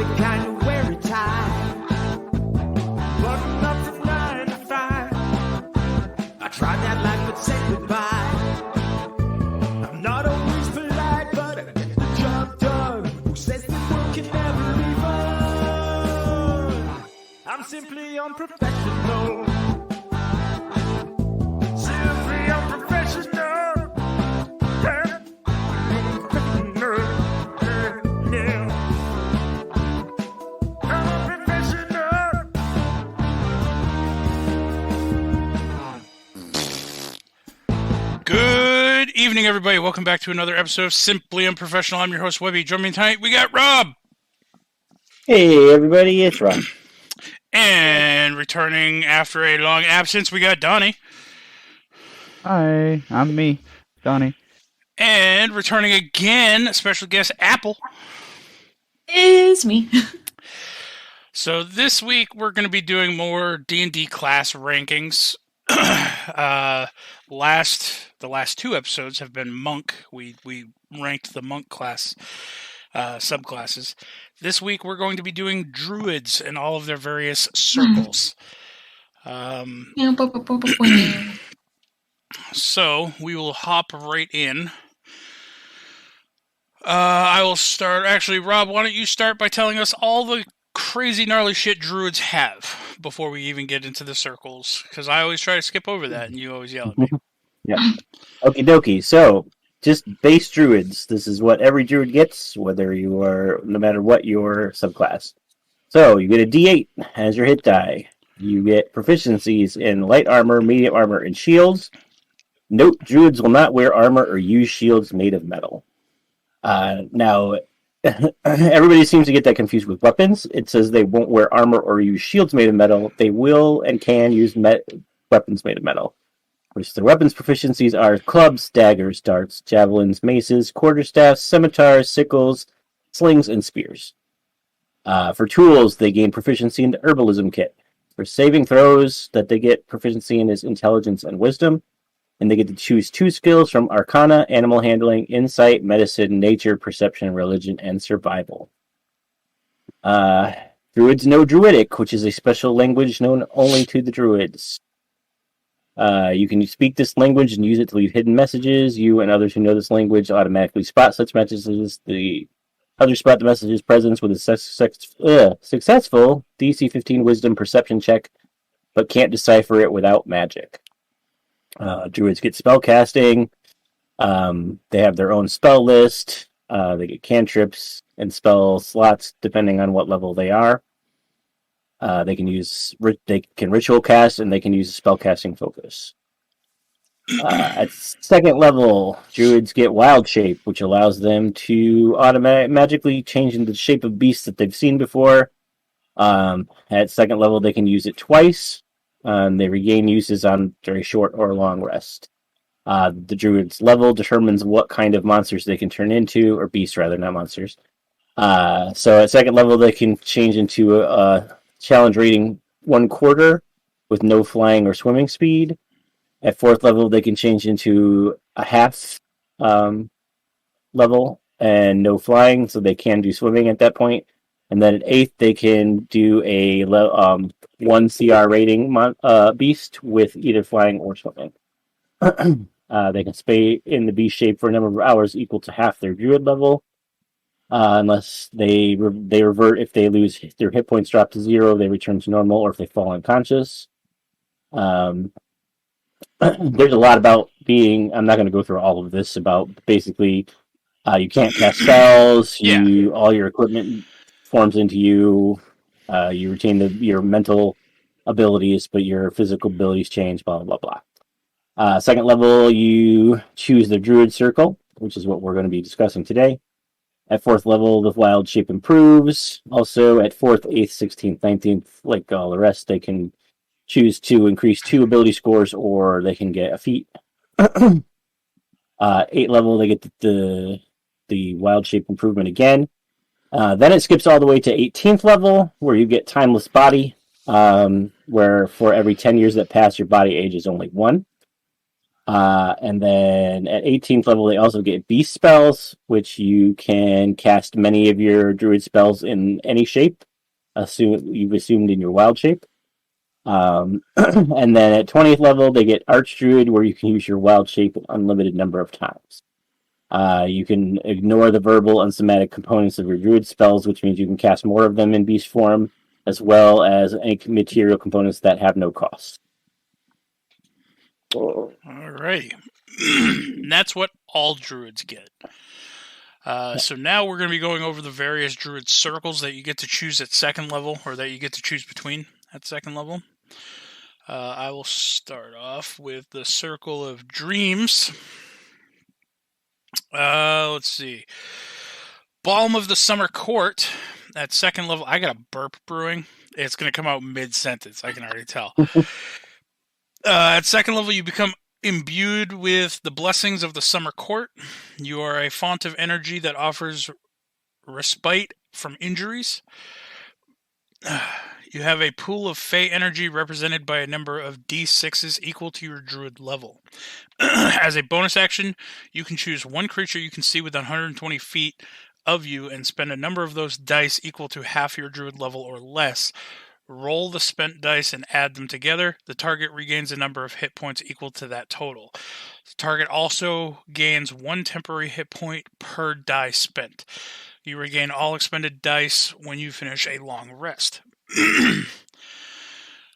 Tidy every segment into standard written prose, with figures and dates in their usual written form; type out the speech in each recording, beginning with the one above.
the kind of wear a tie. Button up from 9 to 5. I tried that life but said goodbye. I'm not always polite, but I get the job done. Who says the work can never be fun? I'm simply unprofessional. Simply unprofessional. Good evening, everybody. Welcome back to another episode of Simply Unprofessional. I'm your host, Webby. Joining me tonight, we got Rob. Hey, everybody, it's Rob. And returning after a long absence, we got Donnie. Hi, I'm me, Donnie. And returning again, special guest Apple. Is me. So this week, we're going to be doing more D&D class rankings. The last two episodes have been Monk. We ranked the Monk class subclasses. This week we're going to be doing Druids and all of their various circles. So we will hop right in. I will start. Actually, Rob, why don't you start by telling us all the crazy gnarly shit Druids have before we even get into the circles, because I always try to skip over that and you always yell at me. Yeah. Okie dokie. So, just base Druids. This is what every Druid gets, whether you are, no matter what your subclass. So, you get a D8 as your hit die. You get proficiencies in light armor, medium armor, and shields. Note, Druids will not wear armor or use shields made of metal. Now, everybody seems to get that confused with weapons. It says they won't wear armor or use shields made of metal. They will and can use weapons made of metal. Which their weapons proficiencies are clubs, daggers, darts, javelins, maces, quarterstaffs, scimitars, sickles, slings, and spears. For tools, they gain proficiency in the herbalism kit. For saving throws, that they get proficiency in is intelligence and wisdom. And they get to choose 2 skills from Arcana, Animal Handling, Insight, Medicine, Nature, Perception, Religion, and Survival. Druids know Druidic, which is a special language known only to the Druids. You can speak this language and use it to leave hidden messages. You and others who know this language automatically spot such messages. The others spot the message's presence with a successful DC 15 Wisdom Perception check, but can't decipher it without magic. Druids get spell casting. They have their own spell list. They get cantrips and spell slots depending on what level they are. They can ritual cast, and they can use spell casting focus. At second level, Druids get wild shape, which allows them to magically change into the shape of beasts that they've seen before. At second level, they can use it twice. They regain uses on very short or long rest. The Druid's level determines what kind of monsters they can turn into, or beasts rather, not monsters. So at second level, they can change into a challenge rating 1/4 with no flying or swimming speed. At fourth level, they can change into a half level and no flying, so they can do swimming at that point. And then at 8th, they can do a 1 CR rating beast with either flying or swimming. They can stay in the beast shape for a number of hours equal to half their druid level, unless they revert. If they lose their hit points drop to 0, they return to normal, or if they fall unconscious. There's a lot about being. I'm not going to go through all of this. About basically, you can't cast spells. All your equipment forms into you. You retain your mental abilities, but your physical abilities change. Blah blah blah. Second level, you choose the Druid Circle, which is what we're going to be discussing today. At fourth level, the wild shape improves. Also, at 4th, 8th, 16th, 19th, like all the rest, they can choose to increase 2 ability scores, or they can get a feat. 8th level, they get the wild shape improvement again. Then it skips all the way to 18th level, where you get Timeless Body, where for every 10 years that pass, your body ages only 1. And then at 18th level, they also get beast spells, which you can cast many of your druid spells in any shape. You've assumed in your wild shape. And then at 20th level, they get Archdruid, where you can use your wild shape an unlimited number of times. You can ignore the verbal and somatic components of your druid spells, which means you can cast more of them in beast form, as well as any material components that have no cost. All right. That's what all druids get. So now we're going to be going over the various druid circles that you get to choose at second level, or that you get to choose between at second level. I will start off with the Circle of Dreams. Let's see. Balm of the Summer Court at second level. I got a burp brewing. It's going to come out mid-sentence. I can already tell. At second level, you become imbued with the blessings of the Summer Court. You are a font of energy that offers respite from injuries. You have a pool of Fey energy represented by a number of D6s equal to your druid level. As a bonus action, you can choose one creature you can see within 120 feet of you and spend a number of those dice equal to half your druid level or less. Roll the spent dice and add them together. The target regains a number of hit points equal to that total. The target also gains one temporary hit point per die spent. You regain all expended dice when you finish a long rest.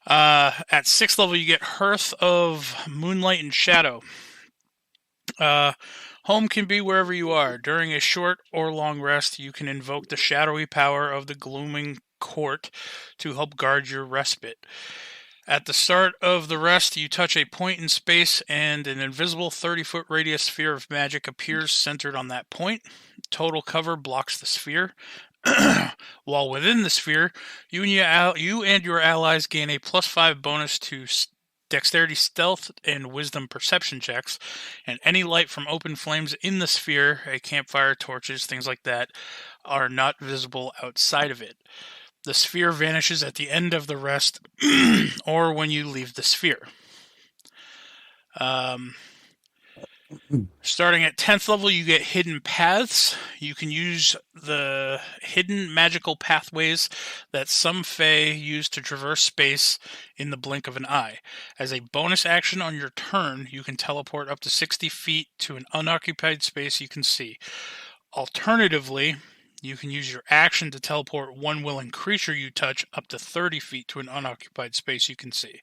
At 6th level, you get Hearth of Moonlight and Shadow. Home can be wherever you are. During a short or long rest, you can invoke the shadowy power of the glooming court to help guard your respite. At the start of the rest, you touch a point in space and an invisible 30-foot radius sphere of magic appears centered on that point. Total cover blocks the sphere. While within the sphere, you and your allies gain a +5 bonus to Dexterity, Stealth, and Wisdom Perception checks, and any light from open flames in the sphere, a campfire, torches, things like that, are not visible outside of it. The sphere vanishes at the end of the rest, or when you leave the sphere. Starting at 10th level, you get Hidden Paths. You can use the hidden magical pathways that some Fae use to traverse space in the blink of an eye. As a bonus action on your turn, you can teleport up to 60 feet to an unoccupied space you can see. Alternatively, you can use your action to teleport one willing creature you touch up to 30 feet to an unoccupied space you can see.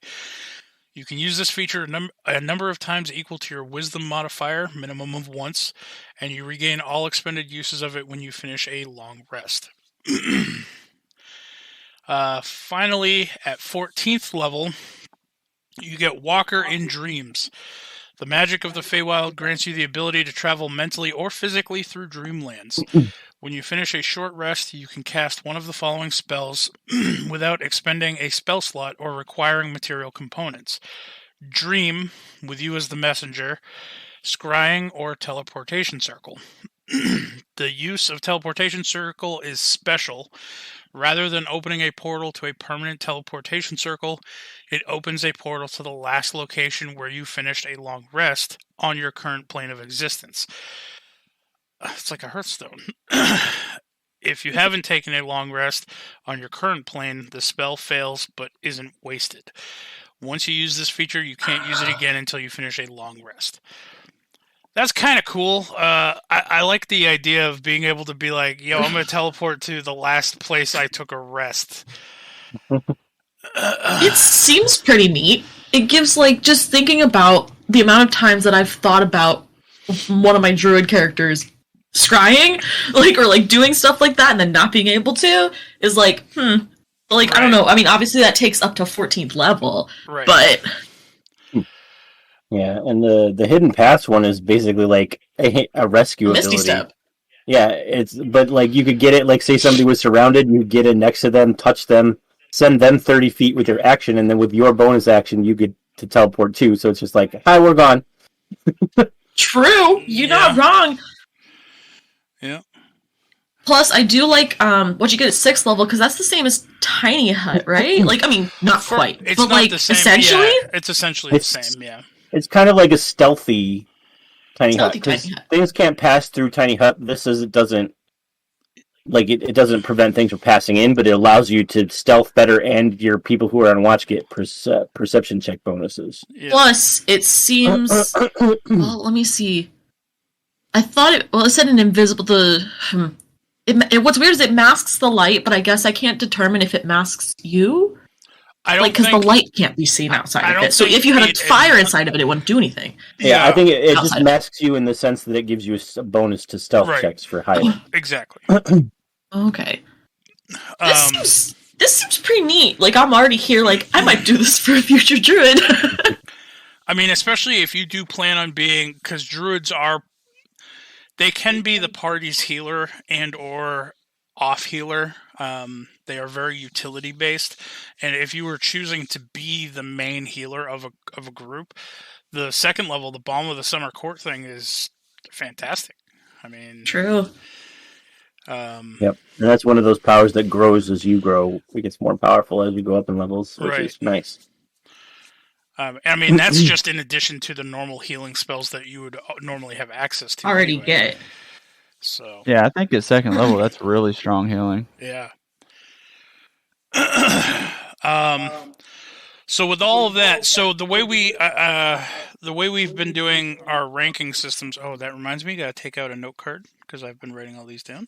You can use this feature a number of times equal to your Wisdom modifier, minimum of once, and you regain all expended uses of it when you finish a long rest. Finally, at 14th level, you get Walker in Dreams. The magic of the Feywild grants you the ability to travel mentally or physically through dreamlands. When you finish a short rest, you can cast one of the following spells without expending a spell slot or requiring material components. Dream, with you as the messenger, Scrying, or Teleportation Circle. The use of Teleportation Circle is special. Rather than opening a portal to a permanent teleportation circle, it opens a portal to the last location where you finished a long rest on your current plane of existence. It's like a Hearthstone. If you haven't taken a long rest on your current plane, the spell fails but isn't wasted. Once you use this feature, you can't use it again until you finish a long rest. That's kind of cool. I like the idea of being able to be like, yo, I'm going to teleport to the last place I took a rest. It seems pretty neat. It gives, like, just thinking about the amount of times that I've thought about one of my druid characters scrying, like, or like doing stuff like that and then not being able to, is like, Like, right. I don't know. I mean, obviously that takes up to 14th level, right. But... Yeah, and the Hidden Paths one is basically like a rescue Misty ability. Step. Yeah, but like you could get it, like say somebody was surrounded, you get it next to them, touch them, send them 30 feet with your action, and then with your bonus action, you get to teleport too. So it's just like, hi, we're gone. True, you're not wrong. Yeah. Plus, I do like what you get at 6th level, because that's the same as Tiny Hut, right? Like, I mean, not quite, it's but not like the same. essentially, yeah, it's essentially the same. Yeah. It's kind of like a stealthy tiny hut. Stealthy 'Cause tiny hut. things can't pass through tiny hut. It doesn't like it doesn't prevent things from passing in, but it allows you to stealth better, and your people who are on watch get perception check bonuses. Yeah. Plus, it seems. Well, let me see. I thought it. Well, it said an invisible. What's weird is it masks the light, but I guess I can't determine if it masks you. I don't Because the light can't be seen outside of it. So if you had a fire inside of it, it wouldn't do anything. Yeah, I think it just Outside. masks you in the sense that it gives you a bonus to stealth Right. checks for hiding. Exactly. Okay. Um, This seems pretty neat. Like, I'm already here, like, I might do this for a future druid. I mean, especially if you do plan on being, because druids they can be the party's healer and or off healer. They are very utility based, and if you were choosing to be the main healer of a group, the second level, the Balm of the Summer Court thing is fantastic. I mean, True. Yep, and that's one of those powers that grows as you grow. It gets more powerful as you go up in levels, which is nice. I mean, that's just in addition to the normal healing spells that you would normally have access to. Already anyway. get. So Yeah, I think at second level, that's really strong healing. yeah. So with all of that, so the way we've been doing our ranking systems. Oh, that reminds me, gotta take out a note card because I've been writing all these down.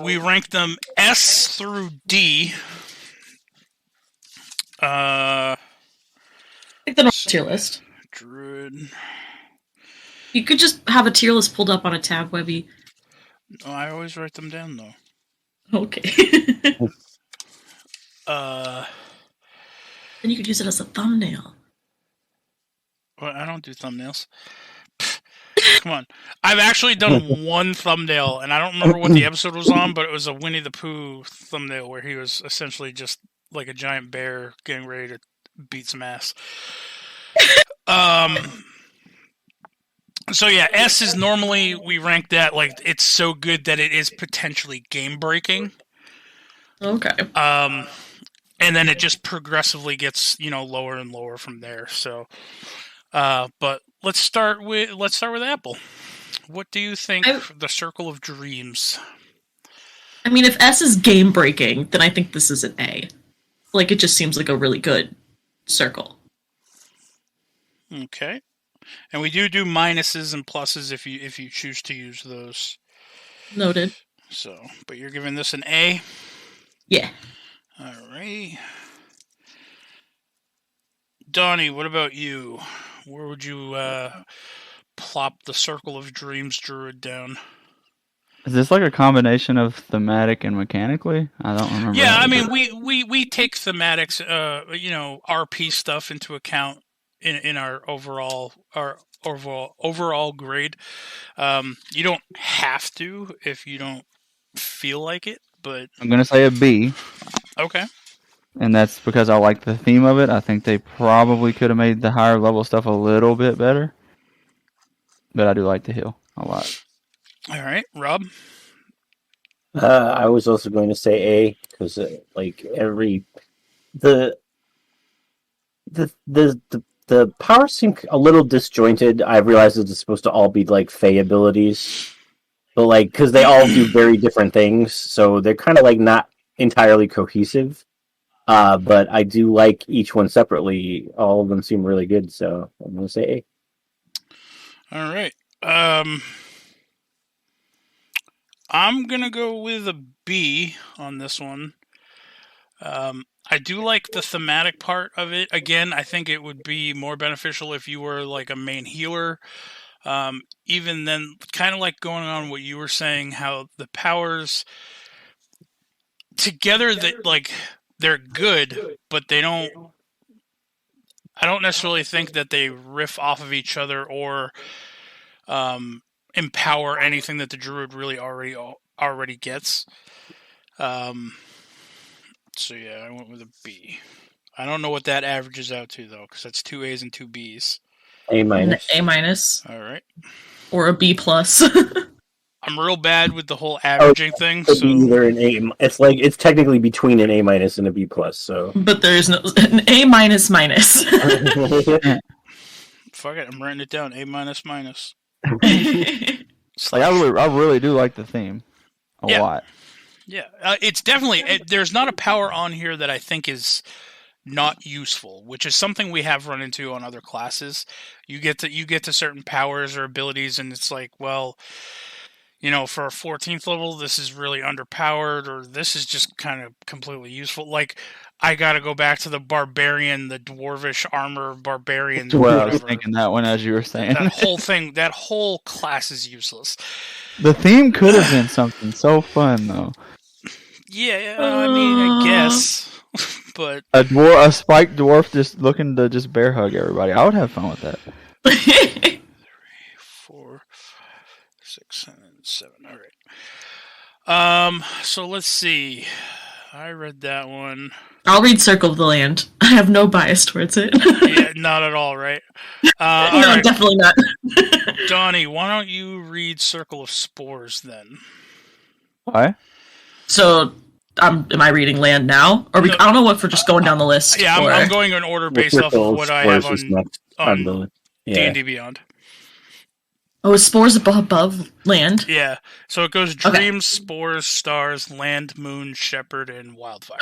We rank them S through D. Like the normal tier list. Druid. You could just have a tier list pulled up on a tab, Webby. Oh, I always write them down though. Okay. Then you could use it as a thumbnail. Well, I don't do thumbnails. Come on. I've actually done one thumbnail, and I don't remember what the episode was on, but it was a Winnie the Pooh thumbnail where he was essentially just like a giant bear getting ready to beat some ass. So yeah, S is normally, we rank that like it's so good that it is potentially game breaking. Okay. And then it just progressively gets, lower and lower from there. So, but let's start with Apple. What do you think for the Circle of Dreams? I mean, if S is game breaking, then I think this is an A. Like, it just seems like a really good circle. Okay, and we do minuses and pluses if you choose to use those. Noted. So, but you're giving this an A. Yeah. All right. Donnie, what about you? Where would you plop the Circle of Dreams Druid down? Is this like a combination of thematic and mechanically? I don't remember. Yeah, I mean, we take thematics, RP stuff into account in our overall grade. You don't have to if you don't feel like it, but I'm going to say a B. Okay. And that's because I like the theme of it. I think they probably could have made the higher level stuff a little bit better. But I do like the heal a lot. All right, Rob? I was also going to say A, because the powers seem a little disjointed. I realize that it's supposed to all be like Fey abilities, but because they all do very different things, so they're kind of not entirely cohesive. But I do like each one separately. All of them seem really good, so I'm going to say A. All right. I'm going to go with a B on this one. I do like the thematic part of it. Again, I think it would be more beneficial if you were like a main healer. Even then, kind of like going on what you were saying, how the powers together, that they're good, but they don't. I don't necessarily think that they riff off of each other or empower anything that the druid really already gets. So yeah, I went with a B. I don't know what that averages out to though, because that's 2 A's and 2 B's. A minus. A minus. All right. Or a B plus. I'm real bad with the whole averaging thing. Could So be either an A. It's technically between an A minus and a B plus. So, But there's no an A minus minus. fuck it. I'm writing it down. A minus minus. Like I really do like the theme a lot. Yeah, it's definitely there's not a power on here that I think is not useful, which is something we have run into on other classes. You get to certain powers or abilities, and it's like, well, you know, for a 14th level, this is really underpowered, or this is just kind of completely useful. Like, I got to go back to the barbarian, the dwarvish armor barbarian. Well, I was thinking that one as you were saying. That whole thing, that whole class is useless. The theme could have been something so fun, though. Yeah, I mean, I guess. But a spiked dwarf just looking to just bear hug everybody. I would have fun with that. 3, 4, 6, 7. All right. So let's see. I read that one. I'll read Circle of the Land. I have no bias towards it. Yeah, not at all, right? All no, right. definitely not. Donnie, why don't you read Circle of Spores then? Why? So, am I reading Land now? Or I don't know if we're just going down the list. Yeah, I'm going in order based off of what I have on D&D Beyond. Oh, is Spores above Land? Yeah, so it goes Dreams, Spores, Stars, Land, Moon, Shepherd, and Wildfire.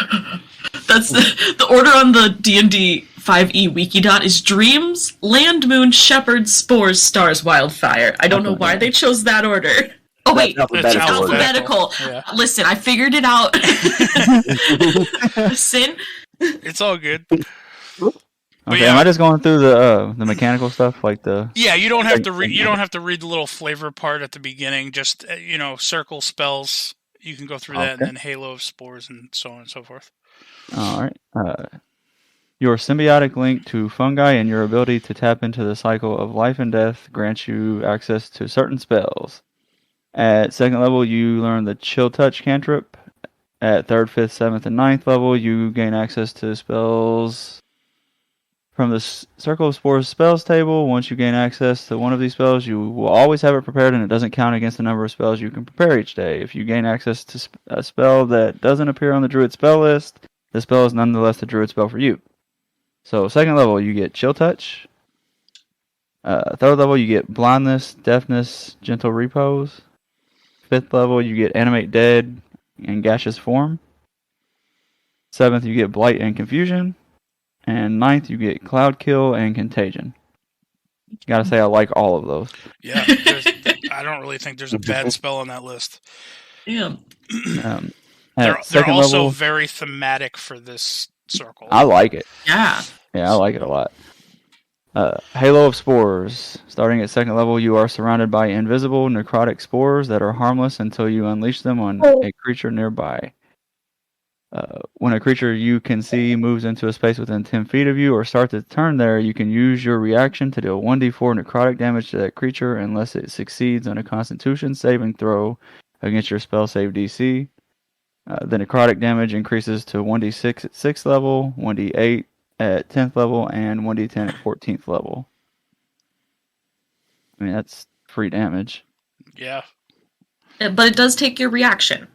That's the order on the D&D 5e Wikidot is Dreams, Land, Moon, Shepherd, Spores, Stars, Wildfire. I don't know why they chose that order. Oh wait, it's alphabetical. Yeah. Listen, I figured it out. Sin. It's all good. Okay, am I just going through the mechanical stuff like the? Yeah, you don't have to read. You don't have to read the little flavor part at the beginning. Just circle spells. You can go through that, and then Halo of Spores, and so on and so forth. All right. Your symbiotic link to fungi and your ability to tap into the cycle of life and death grants you access to certain spells. At 2nd level, you learn the Chill Touch cantrip. At 3rd, 5th, 7th, and 9th level, you gain access to spells from the Circle of Spores spells table. Once you gain access to one of these spells, you will always have it prepared, and it doesn't count against the number of spells you can prepare each day. If you gain access to a spell that doesn't appear on the Druid spell list, the spell is nonetheless the Druid spell for you. So 2nd level, you get Chill Touch. 3rd level, you get Blindness, Deafness, Gentle Repose. 5th level, you get Animate Dead and Gaseous Form. 7th, you get Blight and Confusion. And 9th, you get Cloud Kill and Contagion. Gotta say, I like all of those. Yeah, I don't really think there's a bad spell on that list. Yeah. They're also very thematic for this circle. I like it. Yeah. Yeah, I like it a lot. Halo of Spores. Starting at 2nd level, you are surrounded by invisible necrotic spores that are harmless until you unleash them on a creature nearby. When a creature you can see moves into a space within 10 feet of you or starts its turn there, you can use your reaction to deal 1d4 necrotic damage to that creature unless it succeeds on a Constitution saving throw against your spell save DC. The necrotic damage increases to 1d6 at 6th level, 1d8 at 10th level, and 1d10 at 14th level. I mean, that's free damage. Yeah. But it does take your reaction.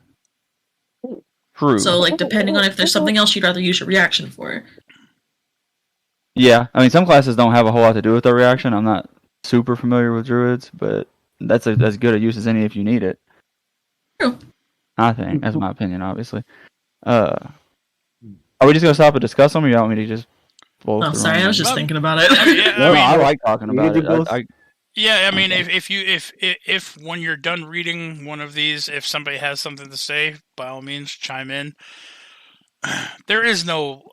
True. So, depending on if there's something else you'd rather use your reaction for. Yeah, I mean, some classes don't have a whole lot to do with their reaction. I'm not super familiar with Druids, but that's as good a use as any if you need it. True. I think. That's my opinion, obviously. Are we just going to stop and discuss them, or you want me to just... Oh, sorry, I was just thinking about it. I like talking about it. Yeah, I mean, if when you're done reading one of these, if somebody has something to say, by all means, chime in. There is no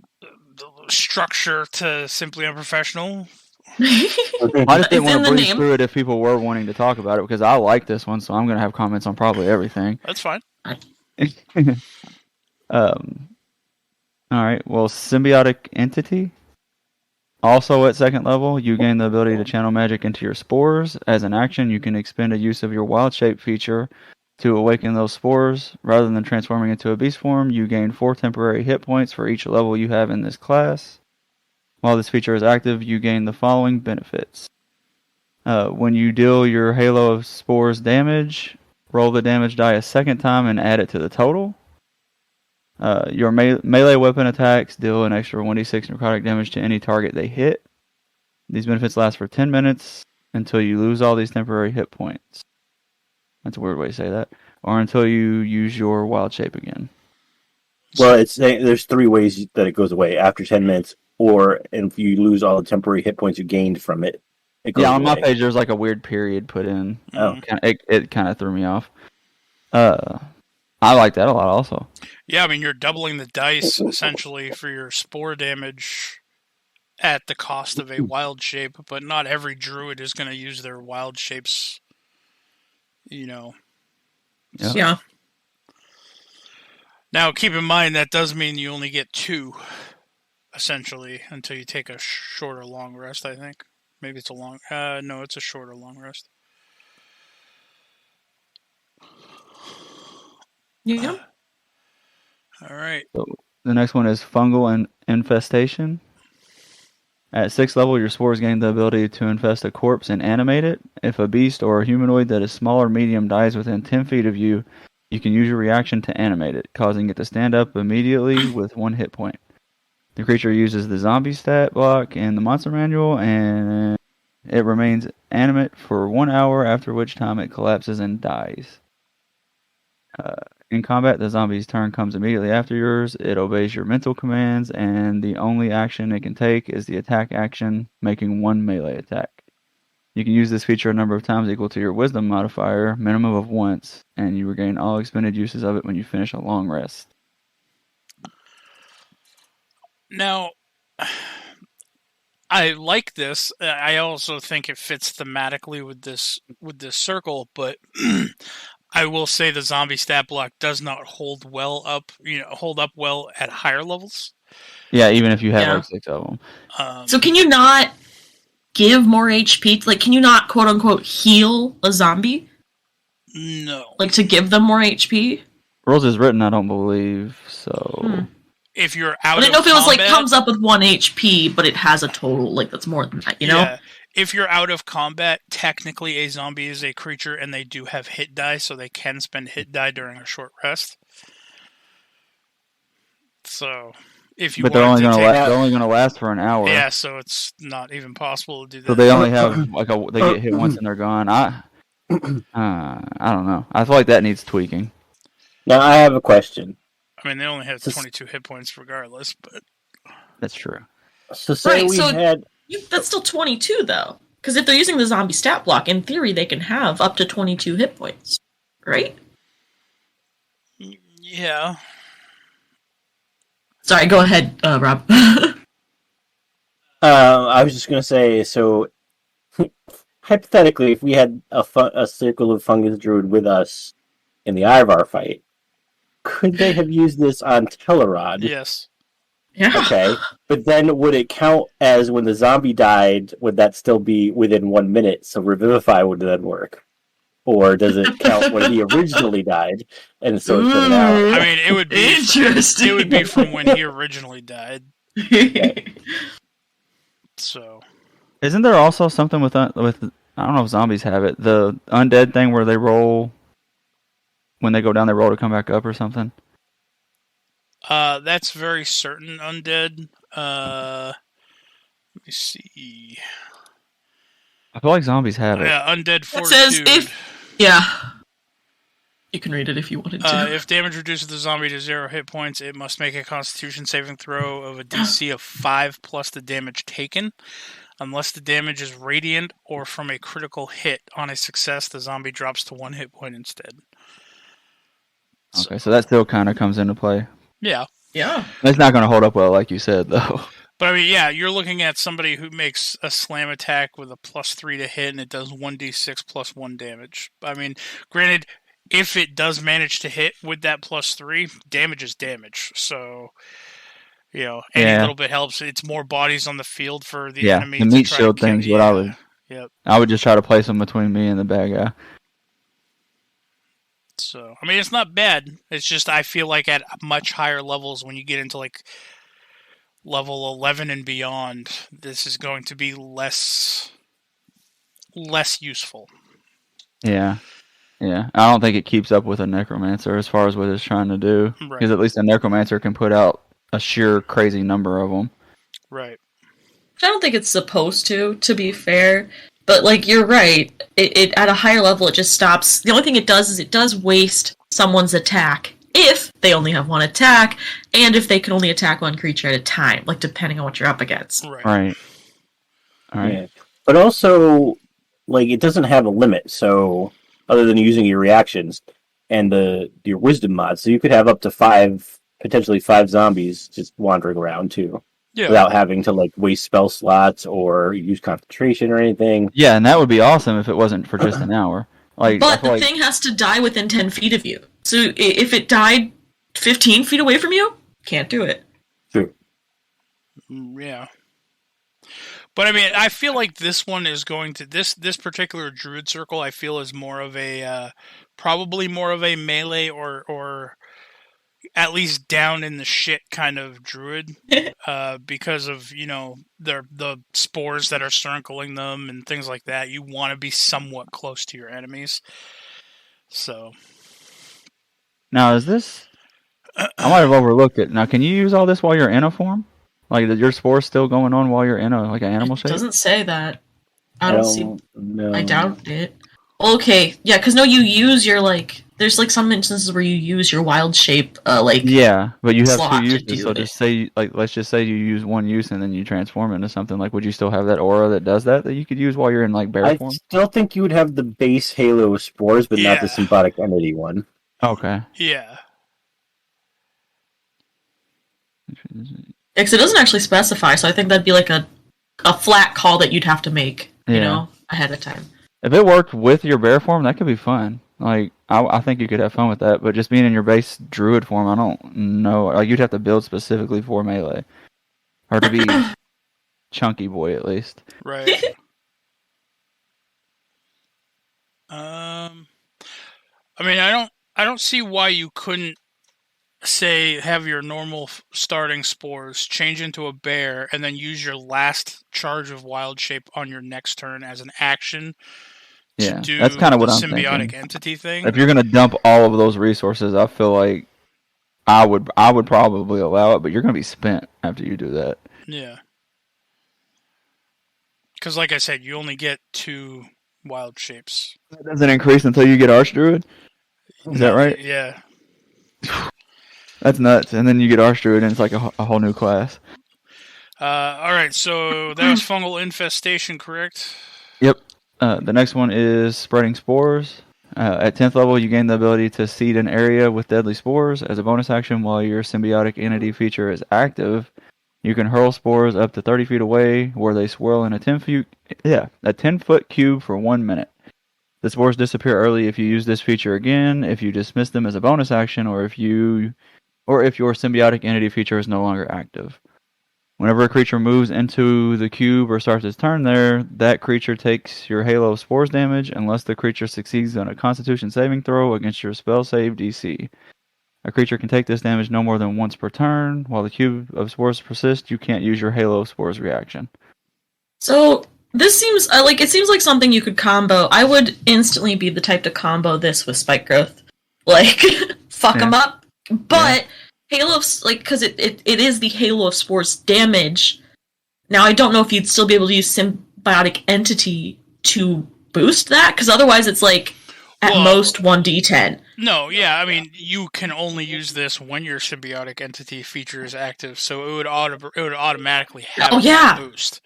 structure to Simply Unprofessional. I just didn't want to breeze through it if people were wanting to talk about it, because I like this one, so I'm going to have comments on probably everything. That's fine. All right, well, Symbiotic Entity. Also at 2nd level, you gain the ability to channel magic into your spores. As an action, you can expend a use of your wild shape feature to awaken those spores. Rather than transforming into a beast form, you gain 4 temporary hit points for each level you have in this class. While this feature is active, you gain the following benefits. When you deal your Halo of Spores damage, roll the damage die a second time and add it to the total. Your melee weapon attacks deal an extra 1d6 necrotic damage to any target they hit. These benefits last for 10 minutes until you lose all these temporary hit points. That's a weird way to say that. Or until you use your wild shape again. Well, there's 3 ways that it goes away: after 10 minutes, or if you lose all the temporary hit points you gained from it. It goes On my away. page there's like a weird period put in. Oh. It kind of threw me off. I like that a lot also. Yeah, I mean, you're doubling the dice, essentially, for your spore damage at the cost of a wild shape, but not every druid is going to use their wild shapes, Yeah. Yeah. Now, keep in mind, that does mean you only get 2, essentially, until you take a short or long rest, I think. Maybe it's a long... no, it's a short or long rest. Yeah. All right. So the next one is Fungal and Infestation. At 6th level, your spores gain the ability to infest a corpse and animate it. If a beast or a humanoid that is small or medium dies within 10 feet of you, you can use your reaction to animate it, causing it to stand up immediately with 1 hit point. The creature uses the zombie stat block in the monster manual, and it remains animate for 1 hour, after which time it collapses and dies. In combat, the zombie's turn comes immediately after yours. It obeys your mental commands, and the only action it can take is the attack action, making 1 melee attack. You can use this feature a number of times equal to your wisdom modifier, minimum of once, and you regain all expended uses of it when you finish a long rest. Now, I like this. I also think it fits thematically with this circle, but I will say the zombie stat block does not hold up well at higher levels. Yeah, even if you have like 6 of them. So can you not give more HP? Like, can you not quote unquote heal a zombie? No. Like to give them more HP? Rules is written, I don't believe so. If you're out I didn't know of if it was like combat- comes up with 1 HP, but it has a total like that's more than that, you know? Yeah. If you're out of combat, technically a zombie is a creature, and they do have hit die, so they can spend hit die during a short rest. So, if you But they're only wanted going to take to last for an hour. yeah, so it's not even possible to do that. So they only have they get hit once and they're gone. I don't know. I feel like that needs tweaking. Now I have a question. I mean, they only have 22 hit points regardless, but That's true. So say Right, we so- had That's still 22 though. Because if they're using the zombie stat block, in theory they can have up to 22 hit points. Right? yeah. Sorry, go ahead, Rob. I was just gonna say, so hypothetically, if we had a circle of fungus druid with us in the Ivar fight, could they have used this on Telerod? Yes. Yeah. Okay, but then would it count as when the zombie died? Would that still be within 1 minute? So Revivify would then work, or does it count when he originally died? And so it's been an hour. I mean, it would be Interesting. It would be from when he originally died. So Isn't there also something with I don't know if zombies have it, the undead thing where they roll when they go down, they roll to come back up or something? that's very certain undead. Let me see. I feel like zombies have it. Yeah, undead It fortitude. says if yeah. You can read it if you wanted to. If damage reduces the zombie to 0 hit points, it must make a Constitution saving throw of a DC of 5 plus the damage taken. Unless the damage is radiant or from a critical hit, on a success, the zombie drops to 1 hit point instead. Okay, so that still kind of comes into play. Yeah. Yeah. It's not going to hold up well, like you said, though. But I mean, yeah, you're looking at somebody who makes a slam attack with a +3 to hit, and it does 1d6 plus 1 damage. I mean, granted, if it does manage to hit with that +3, damage is damage. So, any little bit helps. It's more bodies on the field for the enemy. The meat shield thing's what I would. Yep. I would just try to place them between me and the bad guy. So, I mean, it's not bad. It's just I feel like at much higher levels, when you get into like level 11 and beyond, this is going to be less useful. Yeah. I don't think it keeps up with a necromancer as far as what it's trying to do. Right. Because at least a necromancer can put out a sheer crazy number of them. Right. I don't think it's supposed to be fair. But, like, you're right. It at a higher level, it just stops. The only thing it does is it does waste someone's attack if they only have one attack, and if they can only attack one creature at a time, like, depending on what you're up against. Right. All right. Yeah. But also, like, it doesn't have a limit, so other than using your reactions and your wisdom mod, so you could have up to potentially five zombies just wandering around too, without having to like waste spell slots or use concentration or anything. Yeah, and that would be awesome if it wasn't for just an hour. But the thing has to die within 10 feet of you. So if it died 15 feet away from you, can't do it. True. Yeah. But I mean, I feel like this one is going to this particular Druid Circle. I feel is more of a probably more of a melee or at least down in the shit kind of Druid, because of the spores that are circling them and things like that. You want to be somewhat close to your enemies. So now is this? I might have overlooked it. Now, can you use all this while you're in a form? Like, your spores still going on while you're in an animal shape? It doesn't say that. I don't see. No. I doubt it. Okay, yeah, because no, you use your, like, there's, like, some instances where you use your wild shape, Yeah, but you have slot two to uses, do so it. just say, like, let's just say you use one use and then you transform into something. Like, would you still have that aura that does that you could use while you're in, like, bear I form? still think you would have the base Halo of Spores, but not the Symbiotic Entity one. Okay. yeah. Because it doesn't actually specify, so I think that'd be like a flat call that you'd have to make, ahead of time. If it worked with your bear form, that could be fun. Like, I think you could have fun with that, but just being in your base druid form, I don't know. Like, you'd have to build specifically for melee. Or to be chunky boy, at least. Right. I mean, I don't see why you couldn't have your normal starting spores, change into a bear, and then use your last charge of wild shape on your next turn as an action. Yeah, do that's kind of what the I'm symbiotic thinking. entity thing. If you're gonna dump all of those resources, I feel like I would probably allow it, but you're gonna be spent after you do that. Yeah. Because, like I said, you only get 2 wild shapes. That doesn't increase until you get Archdruid. Is that right? Yeah. That's nuts. And then you get Archdruid, and it's like a whole new class. All right, so that was Fungal Infestation, correct? Yep. The next one is Spreading Spores. At 10th level, you gain the ability to seed an area with deadly spores. As a bonus action, while your Symbiotic Entity feature is active, you can hurl spores up to 30 feet away, where they swirl in a 10-foot cube for 1 minute. The spores disappear early if you use this feature again, if you dismiss them as a bonus action, or if your Symbiotic Entity feature is no longer active. Whenever a creature moves into the cube or starts its turn there, that creature takes your Halo of Spores damage unless the creature succeeds on a Constitution saving throw against your spell save DC. A creature can take this damage no more than once per turn. While the cube of spores persists, you can't use your Halo of Spores reaction. So this seems it seems like something you could combo. I would instantly be the type to combo this with Spike Growth, like fuck them up. But Halo of because it is the Halo of Spores damage. Now I don't know if you'd still be able to use Symbiotic Entity to boost that, because otherwise it's like at most 1d10. No, yeah, I mean, you can only use this when your Symbiotic Entity feature is active, so it would automatically have a boost.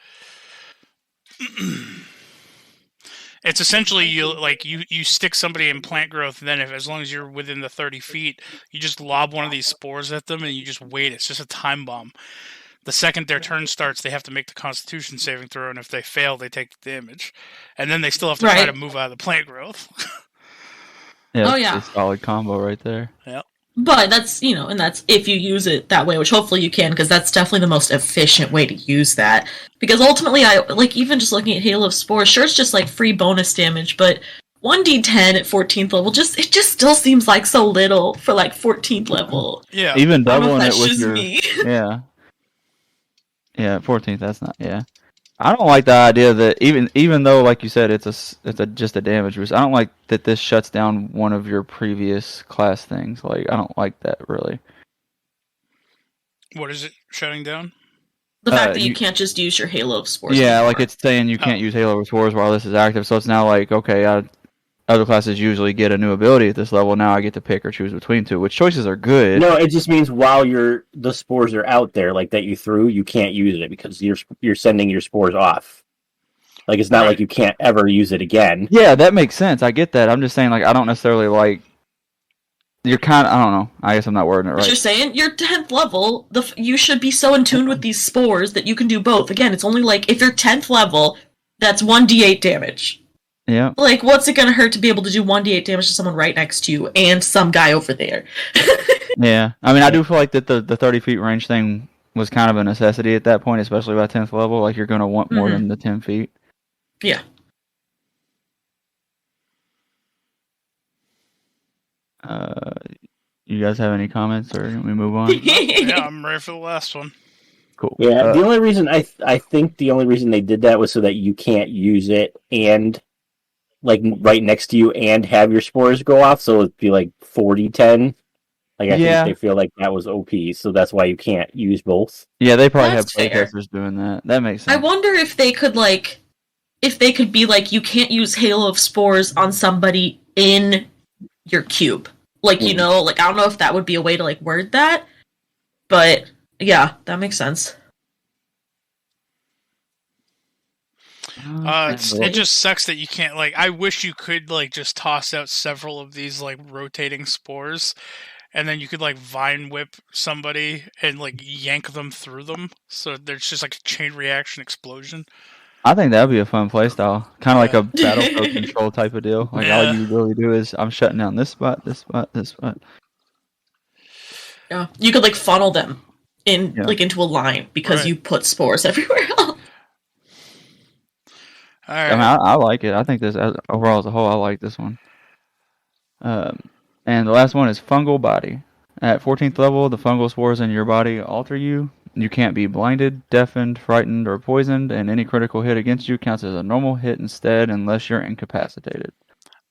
It's essentially you stick somebody in plant growth, and then as long as you're within the 30 feet, you just lob one of these spores at them, and you just wait. It's just a time bomb. The second their turn starts, they have to make the Constitution saving throw, and if they fail, they take the damage, and then they still have to try to move out of the plant growth. Yeah, it's a solid combo right there. Yeah. But that's, and that's if you use it that way, which hopefully you can, because that's definitely the most efficient way to use that. Because ultimately, even just looking at Halo of Spores, sure, it's just like free bonus damage, but 1d10 at 14th level, it just still seems like so little for like 14th level. Yeah. Even doubling it with your... me. Yeah. Yeah, 14th, that's not... Yeah. I don't like the idea that even though, like you said, it's just a damage boost. I don't like that this shuts down one of your previous class things. Like, I don't like that really. What is it shutting down? The fact that you can't just use your Halo of Spores. Yeah, anymore. like it's saying you can't use Halo of Spores while this is active, so it's now like, okay, other classes usually get a new ability at this level, now I get to pick or choose between two, which choices are good. No, it just means while the spores are out there, like that you threw, you can't use it because you're sending your spores off. Like it's not like you can't ever use it again. Yeah, that makes sense. I get that. I'm just saying, like, I don't necessarily like. You're kind of, I don't know. I guess I'm not wording it right. What you're saying, you're 10th level, you should be so in tune with these spores that you can do both. Again, it's only like, if you're 10th level, that's 1d8 damage. Yeah. Like, what's it gonna hurt to be able to do 1d8 damage to someone right next to you and some guy over there? Yeah. I mean, I do feel like that the 30 feet range thing was kind of a necessity at that point, especially by 10th level. Like, you're going to want more than the 10 feet. Yeah. You guys have any comments, or can we move on? Yeah, I'm ready for the last one. Cool. Yeah, the only reason I think the only reason they did that was so that you can't use it and like right next to you and have your spores go off, so it'd be like 40-10. Like I think they feel like that was OP, so that's why you can't use both. Yeah, they probably That's have fair. playtesters doing that. That makes sense. I wonder if they could be like, you can't use Halo of Spores on somebody in your cube. Like, you know, like, I don't know if that would be a way to, like, word that. But, yeah, that makes sense. It just sucks that you can't, like, I wish you could, like, just toss out several of these, like, rotating spores, and then you could, like, vine whip somebody and, like, yank them through them, so there's just, like, a chain reaction explosion. I think that would be a fun playstyle. Kind of like a battlefield control type of deal. Like, all you really do is, I'm shutting down this spot, this spot, this spot. Yeah. You could, like, funnel them in like into a line because you put spores everywhere else. All right. I mean, I like it. I think this, overall as a whole, I like this one. And the last one is Fungal Body. At 14th level, the fungal spores in your body alter you. You can't be blinded, deafened, frightened, or poisoned, and any critical hit against you counts as a normal hit instead unless you're incapacitated.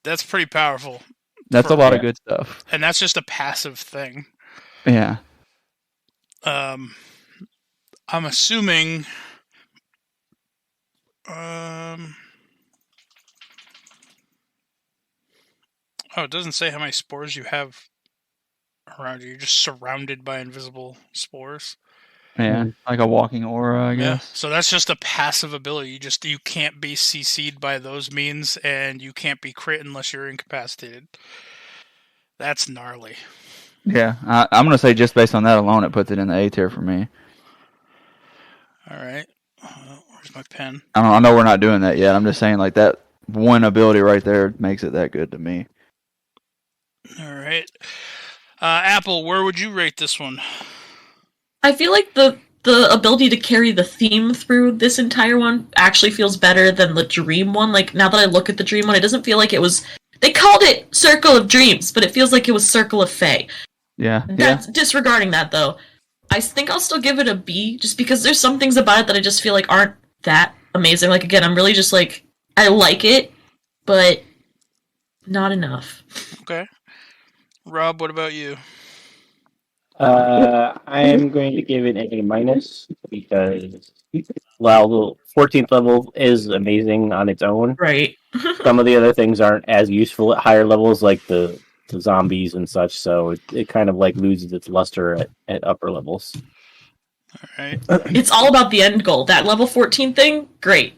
That's pretty powerful. That's a lot of good stuff. And that's just a passive thing. Yeah. I'm assuming... Oh, it doesn't say how many spores you have around you. You're just surrounded by invisible spores. Yeah, like a walking aura, I guess. So that's just a passive ability. You can't be CC'd by those means, and you can't be crit unless you're incapacitated. That's gnarly. Yeah, I'm gonna say just based on that alone, it puts it in the A tier for me. All right, where's my pen? I know we're not doing that yet. I'm just saying, like, that one ability right there makes it that good to me. All right, Apple, where would you rate this one? I feel like the ability to carry the theme through this entire one actually feels better than the Dream one. Like, now that I look at the Dream one, it doesn't feel like it was... They called it Circle of Dreams, but it feels like it was Circle of Fae. Yeah. That's disregarding that, though. I think I'll still give it a B, just because there's some things about it that I just feel like aren't that amazing. Like, again, I'm really just like, I like it, but not enough. Okay. Rob, what about you? I am going to give it an A- because while the 14th level is amazing on its own, Right. some of the other things aren't as useful at higher levels, like the zombies and such. So it kind of like loses its luster at upper levels. All right. It's all about the end goal. That level 14 thing, great.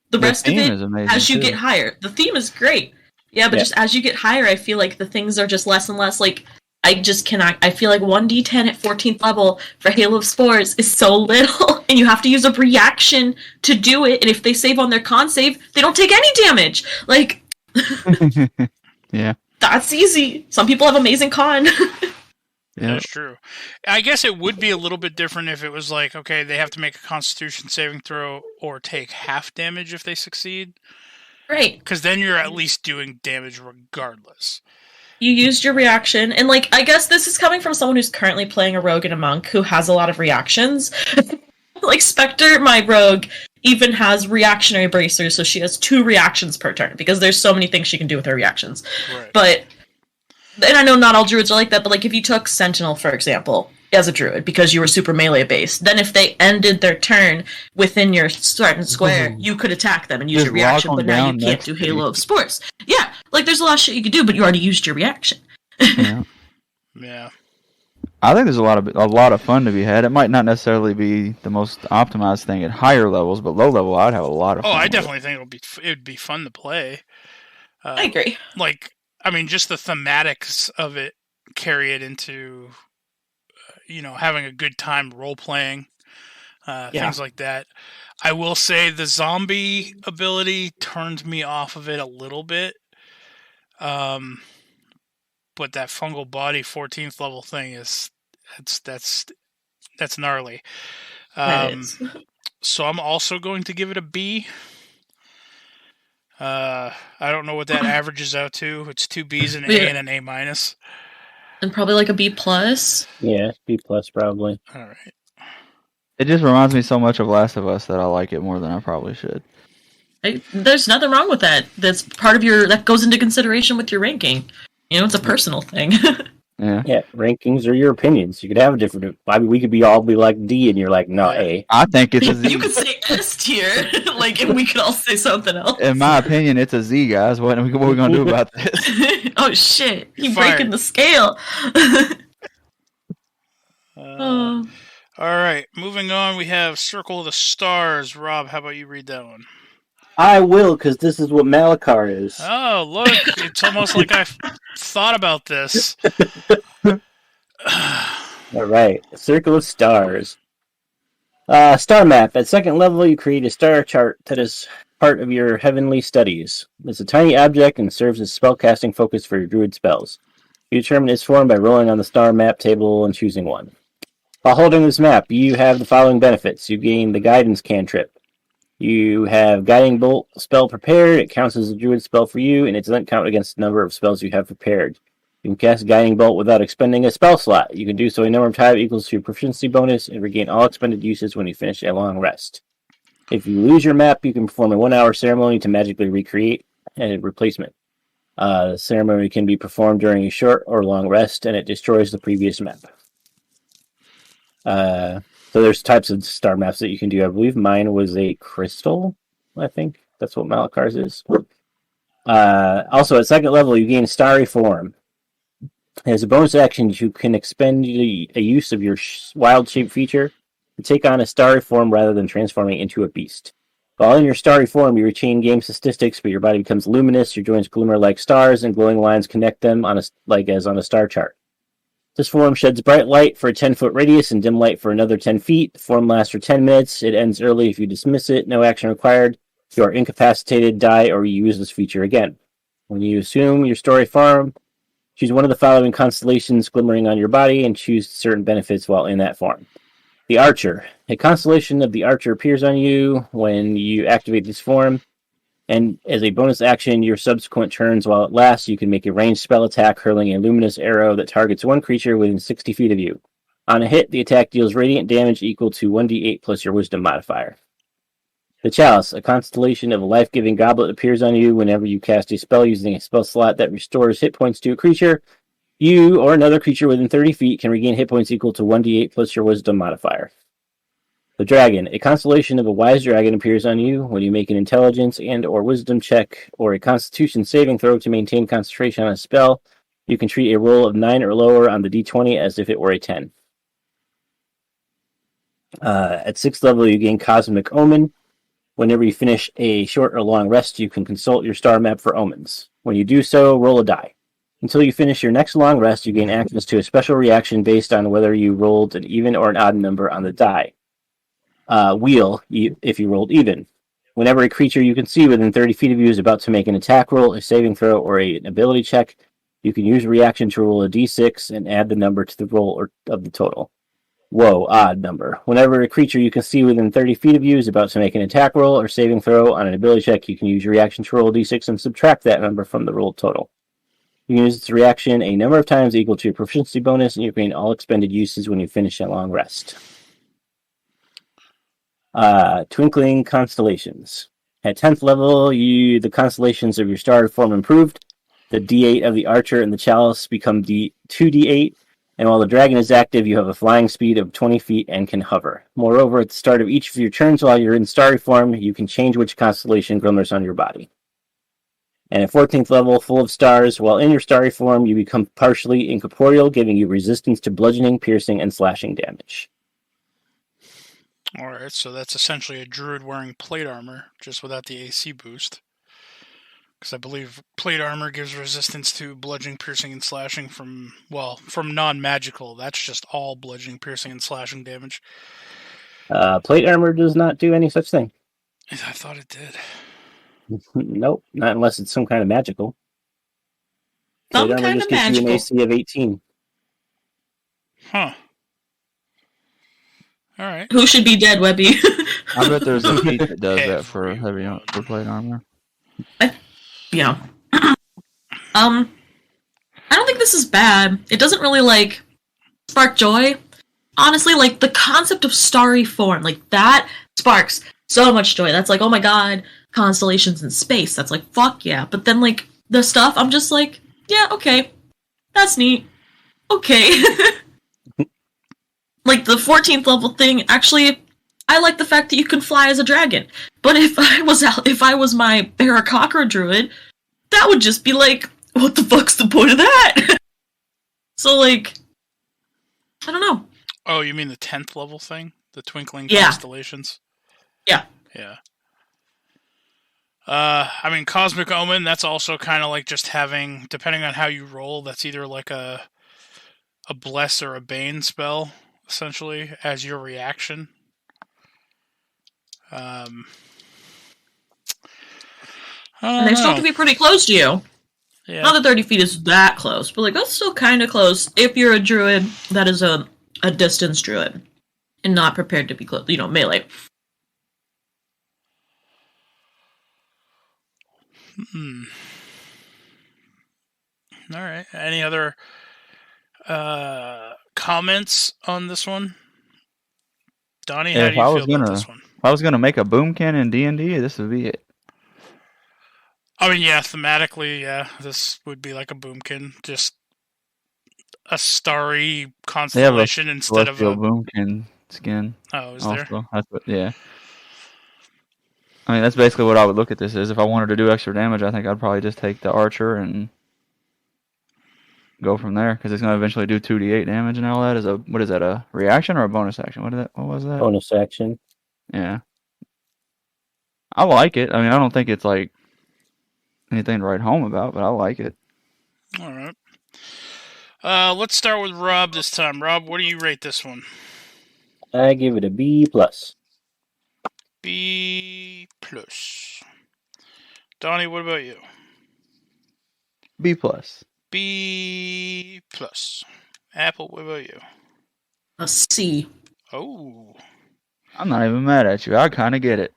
The rest of theme it, is amazing, as you too. get higher, the theme is great. Yeah, but just as you get higher, I feel like the things are just less and less. Like, I just cannot. I feel like 1d10 at 14th level for Halo of Spores is so little, and you have to use a reaction to do it. And if they save on their con save, they don't take any damage. Like, Yeah. that's easy. Some people have amazing con. Yeah. That's true. I guess it would be a little bit different if it was like, okay, they have to make a Constitution saving throw or take half damage if they succeed. Right. Because then you're at least doing damage regardless. You used your reaction, and, like, I guess this is coming from someone who's currently playing a rogue and a monk who has a lot of reactions. Like, Spectre, my rogue, even has reactionary bracers, so she has 2 reactions per turn, because there's so many things she can do with her reactions. Right. But, and I know not all druids are like that, but, like, if you took Sentinel, for example, as a druid because you were super melee based. Then if they ended their turn within your certain square, you could attack them and use Just your reaction, lock but them now you down can't next do to you. Halo of Spores. Yeah, like there's a lot of shit you could do, but you already used your reaction. Yeah. Yeah. I think there's a lot of fun to be had. It might not necessarily be the most optimized thing at higher levels, but low level, I'd have a lot of fun. Oh, I with it. definitely think it'd be fun to play. I agree. Like, I mean, just the thematics of it carry it into, having a good time role playing, things like that. I will say the zombie ability turned me off of it a little bit. But that fungal body 14th level thing that's gnarly. That is. So I'm also going to give it a B. I don't know what that averages out to. It's 2 B's, an A, and an A minus. And probably like a B plus. Yeah, B plus probably. All right. It just reminds me so much of Last of Us that I like it more than I probably should. There's nothing wrong with that. That's part of that goes into consideration with your ranking. It's a personal thing. Yeah. Yeah, rankings are your opinions. You could have a different. I mean, we could all be like D, and you're like, no, A. I think it's a Z. You could say S tier, and we could all say something else. In my opinion, it's a Z, guys. What are we going to do about this? Oh shit! You Fired. breaking the scale. All right, moving on. We have Circle of the Stars. Rob, how about you read that one? I will, because this is what Malachar is. Oh, look! It's almost like I've thought about this. All right, Circle of Stars. Star map. At second level, you create a star chart that is part of your heavenly studies. It's a tiny object and serves as spellcasting focus for your druid spells. You determine its form by rolling on the star map table and choosing one. While holding this map, you have the following benefits. You gain the Guidance cantrip. You have Guiding Bolt spell prepared. It counts as a druid spell for you, and it doesn't count against the number of spells you have prepared. You can cast Guiding Bolt without expending a spell slot. You can do so a number of times equals to your proficiency bonus and regain all expended uses when you finish a long rest. If you lose your map, you can perform a 1-hour ceremony to magically recreate a replacement. The ceremony can be performed during a short or long rest, and it destroys the previous map. So there's types of star maps that you can do. I believe mine was a crystal, I think. That's what Malakar's is. Also, at second level, you gain Starry Form. As a bonus action, you can expend a use of your wild shape feature to take on a starry form rather than transforming into a beast. While in your starry form, you retain game statistics, but your body becomes luminous, your joints glimmer like stars, and glowing lines connect them as on a star chart. This form sheds bright light for a 10-foot radius and dim light for another 10 feet. The form lasts for 10 minutes. It ends early if you dismiss it. No action required. If you are incapacitated, die, or you use this feature again. When you assume your story form, choose one of the following constellations glimmering on your body and choose certain benefits while in that form. The Archer. A constellation of the Archer appears on you when you activate this form. And as a bonus action, your subsequent turns while it lasts, you can make a ranged spell attack hurling a luminous arrow that targets one creature within 60 feet of you. On a hit, the attack deals radiant damage equal to 1d8 plus your wisdom modifier. The Chalice, a constellation of a life-giving goblet, appears on you whenever you cast a spell using a spell slot that restores hit points to a creature. You or another creature within 30 feet can regain hit points equal to 1d8 plus your wisdom modifier. The Dragon. A constellation of a wise dragon appears on you when you make an intelligence and or wisdom check or a constitution saving throw to maintain concentration on a spell. You can treat a roll of 9 or lower on the d20 as if it were a 10. At 6th level, you gain Cosmic Omen. Whenever you finish a short or long rest, you can consult your star map for omens. When you do so, roll a die. Until you finish your next long rest, you gain access to a special reaction based on whether you rolled an even or an odd number on the die. Wheel, if you rolled even. Whenever a creature you can see within 30 feet of you is about to make an attack roll, a saving throw, or an ability check, you can use a reaction to roll a d6 and add the number to the roll of the total. Whoa, odd number. Whenever a creature you can see within 30 feet of you is about to make an attack roll or saving throw on an ability check, you can use your reaction to roll a d6 and subtract that number from the roll total. You can use this reaction a number of times equal to your proficiency bonus, and you gain all expended uses when you finish a long rest. Twinkling Constellations. At 10th level, the constellations of your star form improved. The D8 of the Archer and the Chalice become 2D8. And while the dragon is active, you have a flying speed of 20 feet and can hover. Moreover, at the start of each of your turns while you're in starry form, you can change which constellation glimmers on your body. And at 14th level, full of stars, while in your starry form, you become partially incorporeal, giving you resistance to bludgeoning, piercing, and slashing damage. Alright, so that's essentially a druid wearing plate armor, just without the AC boost. Because I believe plate armor gives resistance to bludgeoning, piercing, and slashing from non-magical. That's just all bludgeoning, piercing, and slashing damage. Plate armor does not do any such thing. I thought it did. Nope, not unless it's some kind of magical. Some Plate armor kind just of gives you an magical. AC of 18. Huh. Alright. Who should be dead, Webby? I bet there's a feat that does Yeah, that for for plate armor. Yeah. I don't think this is bad. It doesn't really, like, spark joy. Honestly, like, the concept of starry form, like, that sparks so much joy. That's like, oh my god, constellations in space. That's like, fuck yeah. But then, like, the stuff, I'm just like, yeah, okay. That's neat. Okay. Like, the 14th level thing, actually, I like the fact that you can fly as a dragon. But if I was my Barakakra druid, that would just be like, what the fuck's the point of that? So, like, I don't know. Oh, you mean the 10th level thing? The Twinkling Yeah. Constellations? Yeah. Yeah. I mean, Cosmic Omen, that's also kind of like just having, depending on how you roll, that's either like a Bless or a Bane spell, essentially, as your reaction. And they still have to be pretty close to you. Yeah. Not that 30 feet is that close, but like that's still kind of close if you're a druid that is a distance druid and not prepared to be close, melee. All right. Any other comments on this one? Donnie, how do you feel about this one? If I was gonna make a boomkin in D&D, this would be it. I mean, yeah, thematically, yeah, this would be like a boomkin, just a starry constellation instead of a boomkin skin. Oh, is also. there? That's what, yeah. I mean, that's basically what I would look at this as. If I wanted to do extra damage, I think I'd probably just take the archer and go from there, because it's going to eventually do 2d8 damage and all that. What is that, a reaction or a bonus action? What was that? Bonus action. Yeah. I like it. I mean, I don't think it's like anything to write home about, but I like it. All right. Let's start with Rob this time. Rob, what do you rate this one? I give it a B+. B+. Donnie, what about you? B+. B+. Apple, what about you? A C. Oh. I'm not even mad at you. I kind of get it.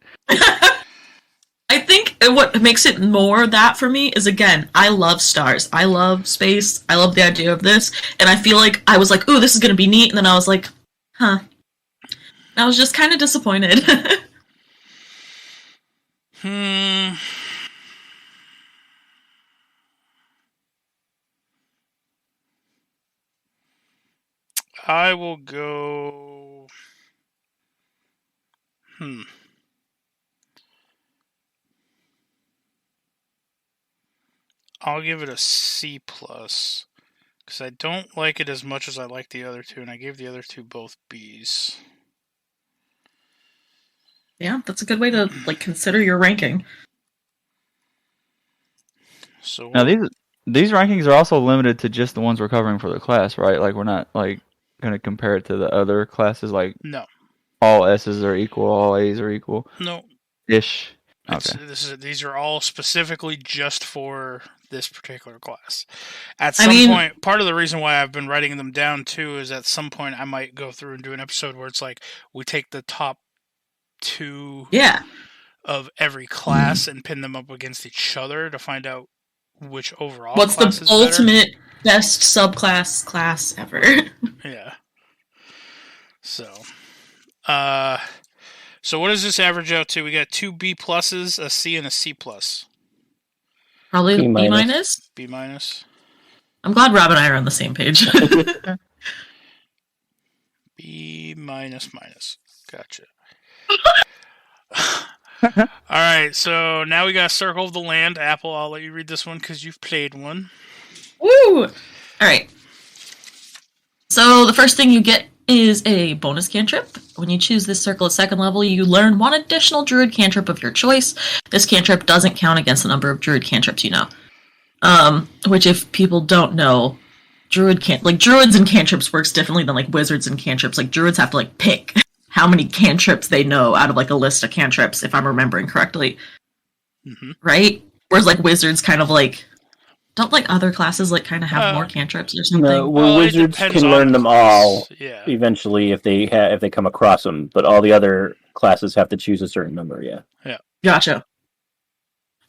I think what makes it more that for me is, again, I love stars. I love space. I love the idea of this. And I feel like I was like, ooh, this is going to be neat. And then I was like, huh. I was just kind of disappointed. I will go... I'll give it a C+, because I don't like it as much as I like the other two, and I gave the other two both Bs. Yeah, that's a good way to consider your ranking. So now these rankings are also limited to just the ones we're covering for the class, right? Like we're not going to compare it to the other classes. Like no, all S's are equal, all A's are equal. No, ish. Okay. These are all specifically just for this particular class. At some point, part of the reason why I've been writing them down too is at some point I might go through and do an episode where it's like we take the top 2 of every class and pin them up against each other to find out which overall what's class the is ultimate best subclass class ever. Yeah. So what does this average out to? We got 2 B+, a C, and a C+. Probably B-. B-. B-. I'm glad Rob and I are on the same page. B minus minus. Gotcha. All right, so now we got Circle of the Land. Apple, I'll let you read this one because you've played one. Woo! Alright. So the first thing you get is a bonus cantrip. When you choose this circle at 2nd level, you learn one additional druid cantrip of your choice. This cantrip doesn't count against the number of druid cantrips you know. Which, if people don't know, druids and cantrips works differently than like wizards and cantrips. Like druids have to like pick how many cantrips they know out of like a list of cantrips, if I'm remembering correctly. Mm-hmm. Right? Whereas like wizards kind of like don't like other classes like kind of have more cantrips or something. No, wizards can learn them all eventually if they come across them, but all the other classes have to choose a certain number. Yeah. Yeah. Gotcha.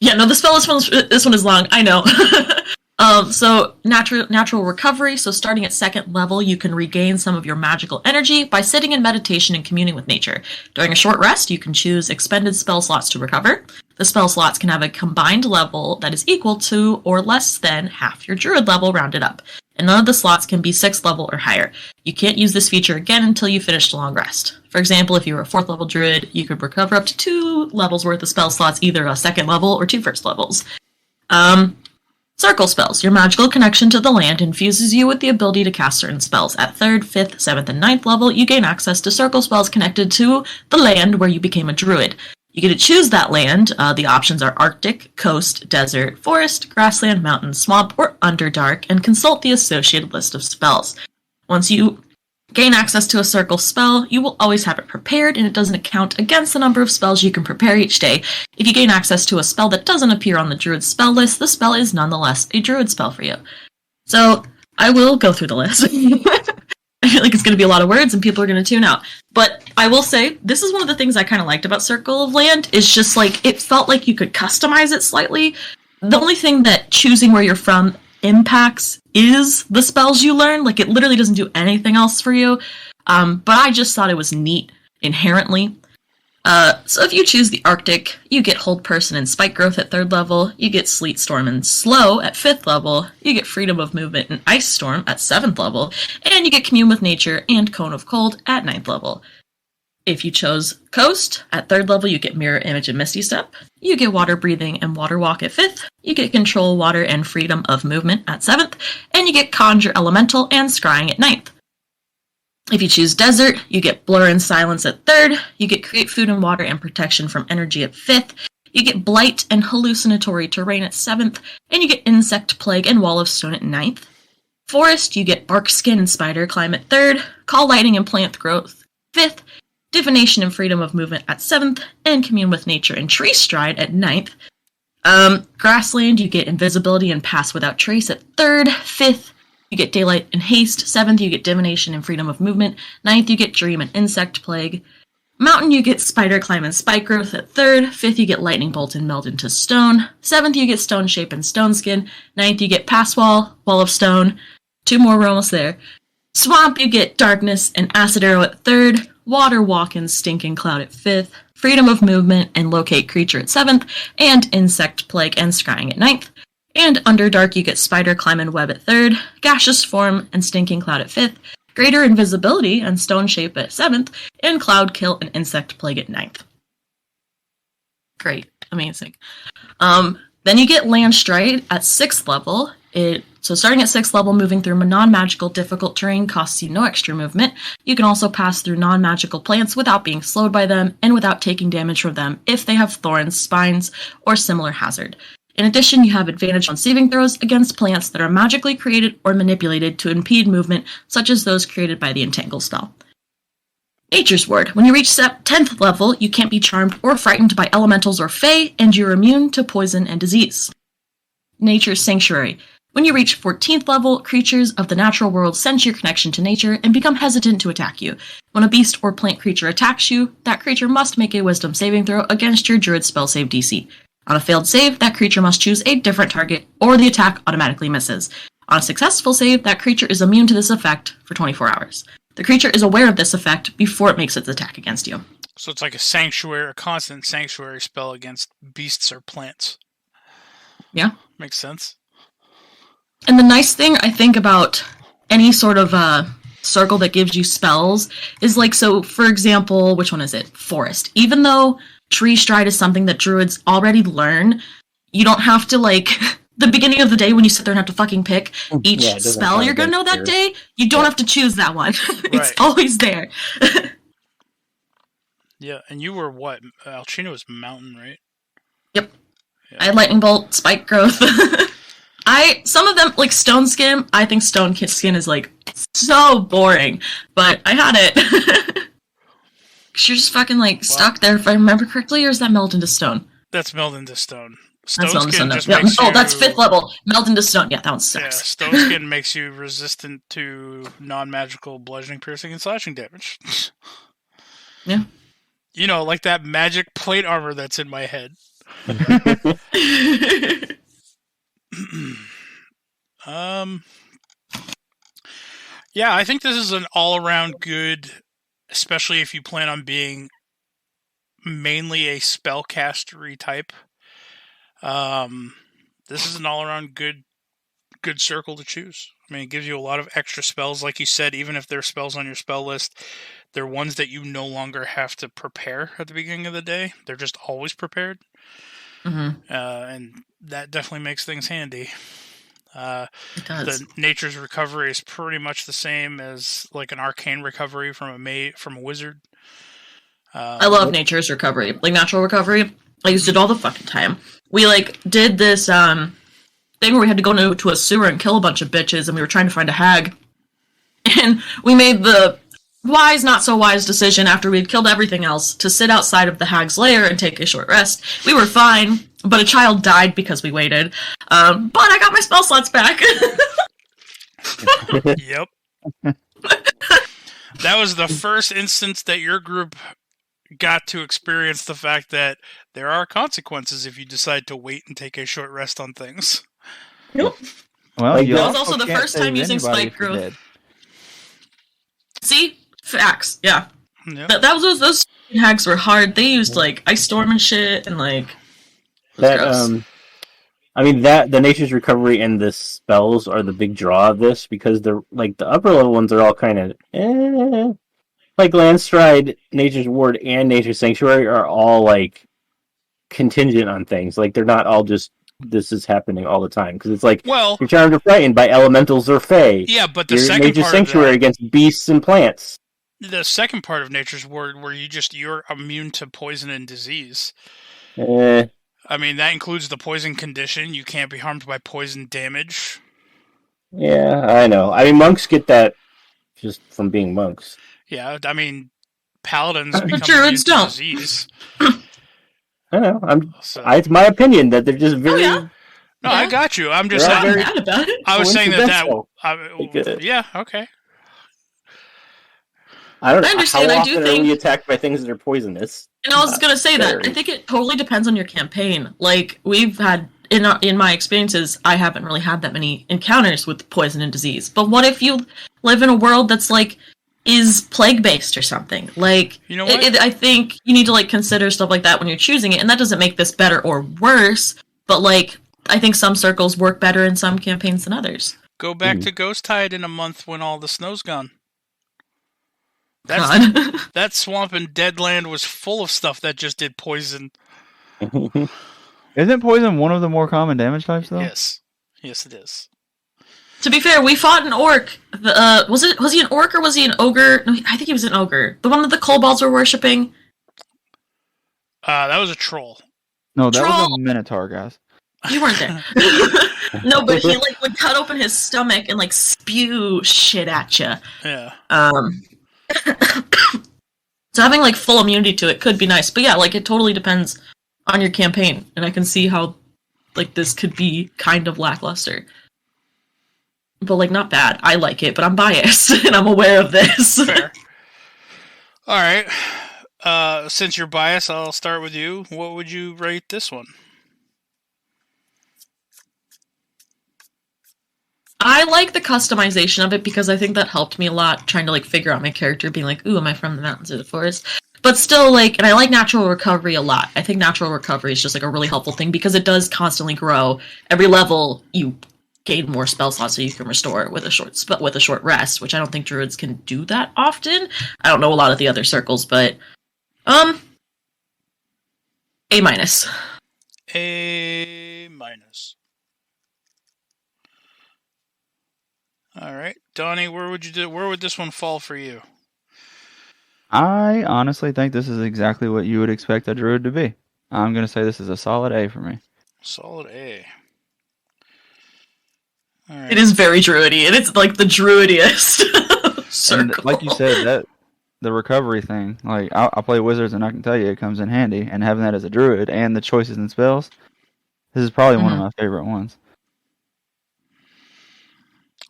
Yeah, no, this one is long. I know. So natural recovery. So starting at 2nd level, you can regain some of your magical energy by sitting in meditation and communing with nature. During a short rest, you can choose expended spell slots to recover. The spell slots can have a combined level that is equal to or less than half your druid level rounded up. And none of the slots can be 6th level or higher. You can't use this feature again until you finish a long rest. For example, if you were a 4th level druid, you could recover up to 2 levels worth of spell slots, either a 2nd level or 2 first levels. Circle spells. Your magical connection to the land infuses you with the ability to cast certain spells. At 3rd, 5th, 7th, and 9th level, you gain access to circle spells connected to the land where you became a druid. You get to choose that land. The options are Arctic, Coast, Desert, Forest, Grassland, Mountain, Swamp, or Underdark, and consult the associated list of spells. Once you gain access to a circle spell, you will always have it prepared, and it doesn't count against the number of spells you can prepare each day. If you gain access to a spell that doesn't appear on the druid spell list, the spell is nonetheless a druid spell for you. So, I will go through the list. I feel like it's going to be a lot of words and people are going to tune out. But I will say, this is one of the things I kind of liked about Circle of Land, is just like, it felt like you could customize it slightly. The only thing that choosing where you're from impacts is the spells you learn. Like, it literally doesn't do anything else for you. But I just thought it was neat inherently. So if you choose the Arctic, you get Hold Person and Spike Growth at 3rd level, you get Sleet Storm and Slow at 5th level, you get Freedom of Movement and Ice Storm at 7th level, and you get Commune with Nature and Cone of Cold at 9th level. If you chose Coast, at 3rd level you get Mirror Image and Misty Step, you get Water Breathing and Water Walk at 5th, you get Control Water and Freedom of Movement at 7th, and you get Conjure Elemental and Scrying at 9th. If you choose Desert, you get Blur and Silence at 3rd, you get Create Food and Water and Protection from Energy at 5th, you get Blight and Hallucinatory Terrain at 7th, and you get Insect Plague and Wall of Stone at 9th. Forest, you get Bark Skin and Spider Climb at 3rd, Call Lightning and Plant Growth 5th, Divination and Freedom of Movement at 7th, and Commune with Nature and Tree Stride at 9th. Grassland, you get Invisibility and Pass Without Trace at 3rd, 5th, you get Daylight and Haste, 7th you get Divination and Freedom of Movement, 9th you get Dream and Insect Plague. Mountain you get Spider Climb and Spike Growth at 3rd, 5th you get Lightning Bolt and Meld into Stone, 7th you get Stone Shape and Stone Skin, 9th you get Pass Wall, Wall of Stone, 2 more, we're almost there. Swamp you get Darkness and Acid Arrow at 3rd, Water Walk and Stinking Cloud at 5th, Freedom of Movement and Locate Creature at 7th, and Insect Plague and Scrying at 9th. And Underdark you get Spider Climb and Web at 3rd, Gaseous Form and Stinking Cloud at 5th, Greater Invisibility and Stone Shape at 7th, and Cloud Kill and Insect Plague at 9th. Great. Amazing. Then you get Land Stride at 6th level. So starting at 6th level, moving through non-magical difficult terrain costs you no extra movement. You can also pass through non-magical plants without being slowed by them and without taking damage from them if they have thorns, spines, or similar hazard. In addition, you have advantage on saving throws against plants that are magically created or manipulated to impede movement, such as those created by the Entangle spell. Nature's Ward. When you reach 10th level, you can't be charmed or frightened by elementals or fae, and you're immune to poison and disease. Nature's Sanctuary. When you reach 14th level, creatures of the natural world sense your connection to nature and become hesitant to attack you. When a beast or plant creature attacks you, that creature must make a wisdom saving throw against your druid spell save DC. On a failed save, that creature must choose a different target, or the attack automatically misses. On a successful save, that creature is immune to this effect for 24 hours. The creature is aware of this effect before it makes its attack against you. So it's like a constant sanctuary spell against beasts or plants. Yeah. Makes sense. And the nice thing, I think, about any sort of circle that gives you spells is like, so for example, which one is it? Forest. Even though Tree Stride is something that druids already learn, you don't have to like the beginning of the day when you sit there and have to fucking pick each spell you're gonna know that day, you don't have to choose that one. It's always there. Yeah, and you were what? Alchino was mountain, right? Yep. Yeah. I had lightning bolt, spike growth. Some of them, like stone skin, I think stone skin is like so boring, but I had it. You're just fucking like stuck there, if I remember correctly, or is that meld into stone? That's meld into stone. Stone skin just makes you... Oh, that's 5th level. Meld into stone. Yeah, that one sucks. Yeah, stone skin makes you resistant to non-magical bludgeoning, piercing, and slashing damage. Yeah. You know, like that magic plate armor that's in my head. Yeah, I think this is an all-around good, especially if you plan on being mainly a spellcastery type. This is an all-around good circle to choose. I mean, it gives you a lot of extra spells, like you said. Even if they're spells on your spell list, they're ones that you no longer have to prepare at the beginning of the day. They're just always prepared. Mm-hmm. And that definitely makes things handy. It does. The Nature's Recovery is pretty much the same as like an Arcane Recovery from a wizard. I love Nature's Recovery. Like Natural Recovery, I used it all the fucking time. We like did this thing where we had to go to a sewer and kill a bunch of bitches, and we were trying to find a hag. And we made the wise, not so wise decision after we'd killed everything else to sit outside of the hag's lair and take a short rest. We were fine, but a child died because we waited. But I got my spell slots back. Yep. That was the first instance that your group got to experience the fact that there are consequences if you decide to wait and take a short rest on things. Nope. Well, that was also the first time using spike growth. See? Facts. Yeah. Yep. That was those hags were hard. They used like ice storm and shit, and like that. Gross. I mean that the Nature's Recovery and the spells are the big draw of this, because they're like the upper level ones are all kind of like Landstride, Nature's Ward, and Nature's Sanctuary are all like contingent on things. Like they're not all just this is happening all the time, because it's like, well, you're charmed or frightened by elementals or fae. Yeah, but the your second Nature's part Sanctuary of that, against beasts and plants. The second part of Nature's Ward, where you're immune to poison and disease. I mean, that includes the poison condition. You can't be harmed by poison damage. Yeah, I know. I mean, monks get that just from being monks. Yeah, I mean, paladins become Druids immune don't. to disease. I know. It's my opinion that they're just very. No, I got you. I'm just saying. Mad about it. I was saying that. Good. Yeah. Okay. I don't know. I understand. How I often do are think. we attacked by things that are poisonous? And I was gonna say that. Very. I think it totally depends on your campaign. Like we've had in my experiences, I haven't really had that many encounters with poison and disease. But what if you live in a world that's like is plague based or something? Like, you know what? I think you need to like consider stuff like that when you're choosing it, and that doesn't make this better or worse. But like, I think some circles work better in some campaigns than others. Go back to Ghost Tide in a month when all the snow's gone. God. That swamp in Deadland was full of stuff that just did poison. Isn't poison one of the more common damage types, though? Yes, it is. To be fair, we fought an orc. Was he an orc or was he an ogre? No, I think he was an ogre. The one that the kobolds were worshipping. That was a troll. No, that was Troll! a minotaur, guys. You weren't there. No, but he like would cut open his stomach and like spew shit at you. Yeah. So having like full immunity to it could be nice, but yeah, like it totally depends on your campaign, and I can see how like this could be kind of lackluster. But like not bad. I like it, but I'm biased and I'm aware of this. Fair. All right. Since you're biased, I'll start with you. What would you rate this one? I like the customization of it because I think that helped me a lot trying to like figure out my character, being like, ooh, am I from the mountains or the forest? But still, like, and I like natural recovery a lot. I think natural recovery is just like a really helpful thing because it does constantly grow. Every level, you gain more spell slots so you can restore with a short rest, which I don't think druids can do that often. I don't know a lot of the other circles, but A-. A-. All right, Donnie, where would this one fall for you? I honestly think this is exactly what you would expect a druid to be. I'm going to say this is a solid A for me. Solid A. All right. It is very druidy, and it's like the druidiest circle. And like you said, that the recovery thing, like I play wizards and I can tell you it comes in handy, and having that as a druid and the choices and spells, this is probably one of my favorite ones.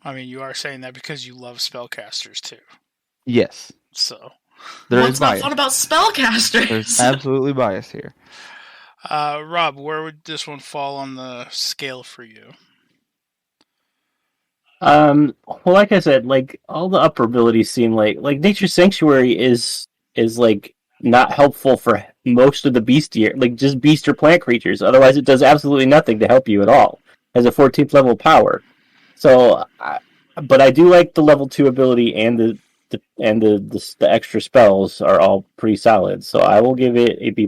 I mean, you are saying that because you love spellcasters too. Yes. So what's not fun about spellcasters? There's absolutely bias here. Rob, where would this one fall on the scale for you? Well, like I said, like all the upper abilities seem like Nature's Sanctuary is like not helpful for most of the beastier, like just beast or plant creatures. Otherwise, it does absolutely nothing to help you at all. As a 14th level power, so but I do like the level 2 ability and the extra spells are all pretty solid. So I will give it a B-.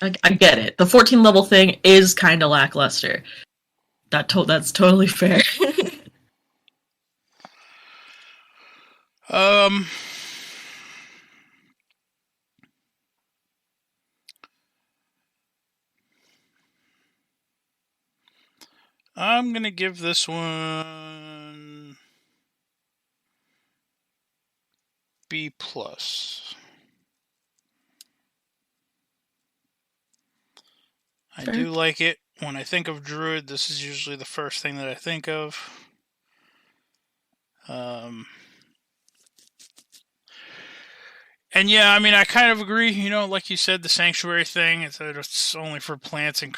I get it. The 14 level thing is kind of lackluster. That's totally fair. I'm gonna give this one B+. I do like it. When I think of Druid, this is usually the first thing that I think of. And yeah, I mean, I kind of agree. You know, like you said, the Sanctuary thing, it's only for plants and,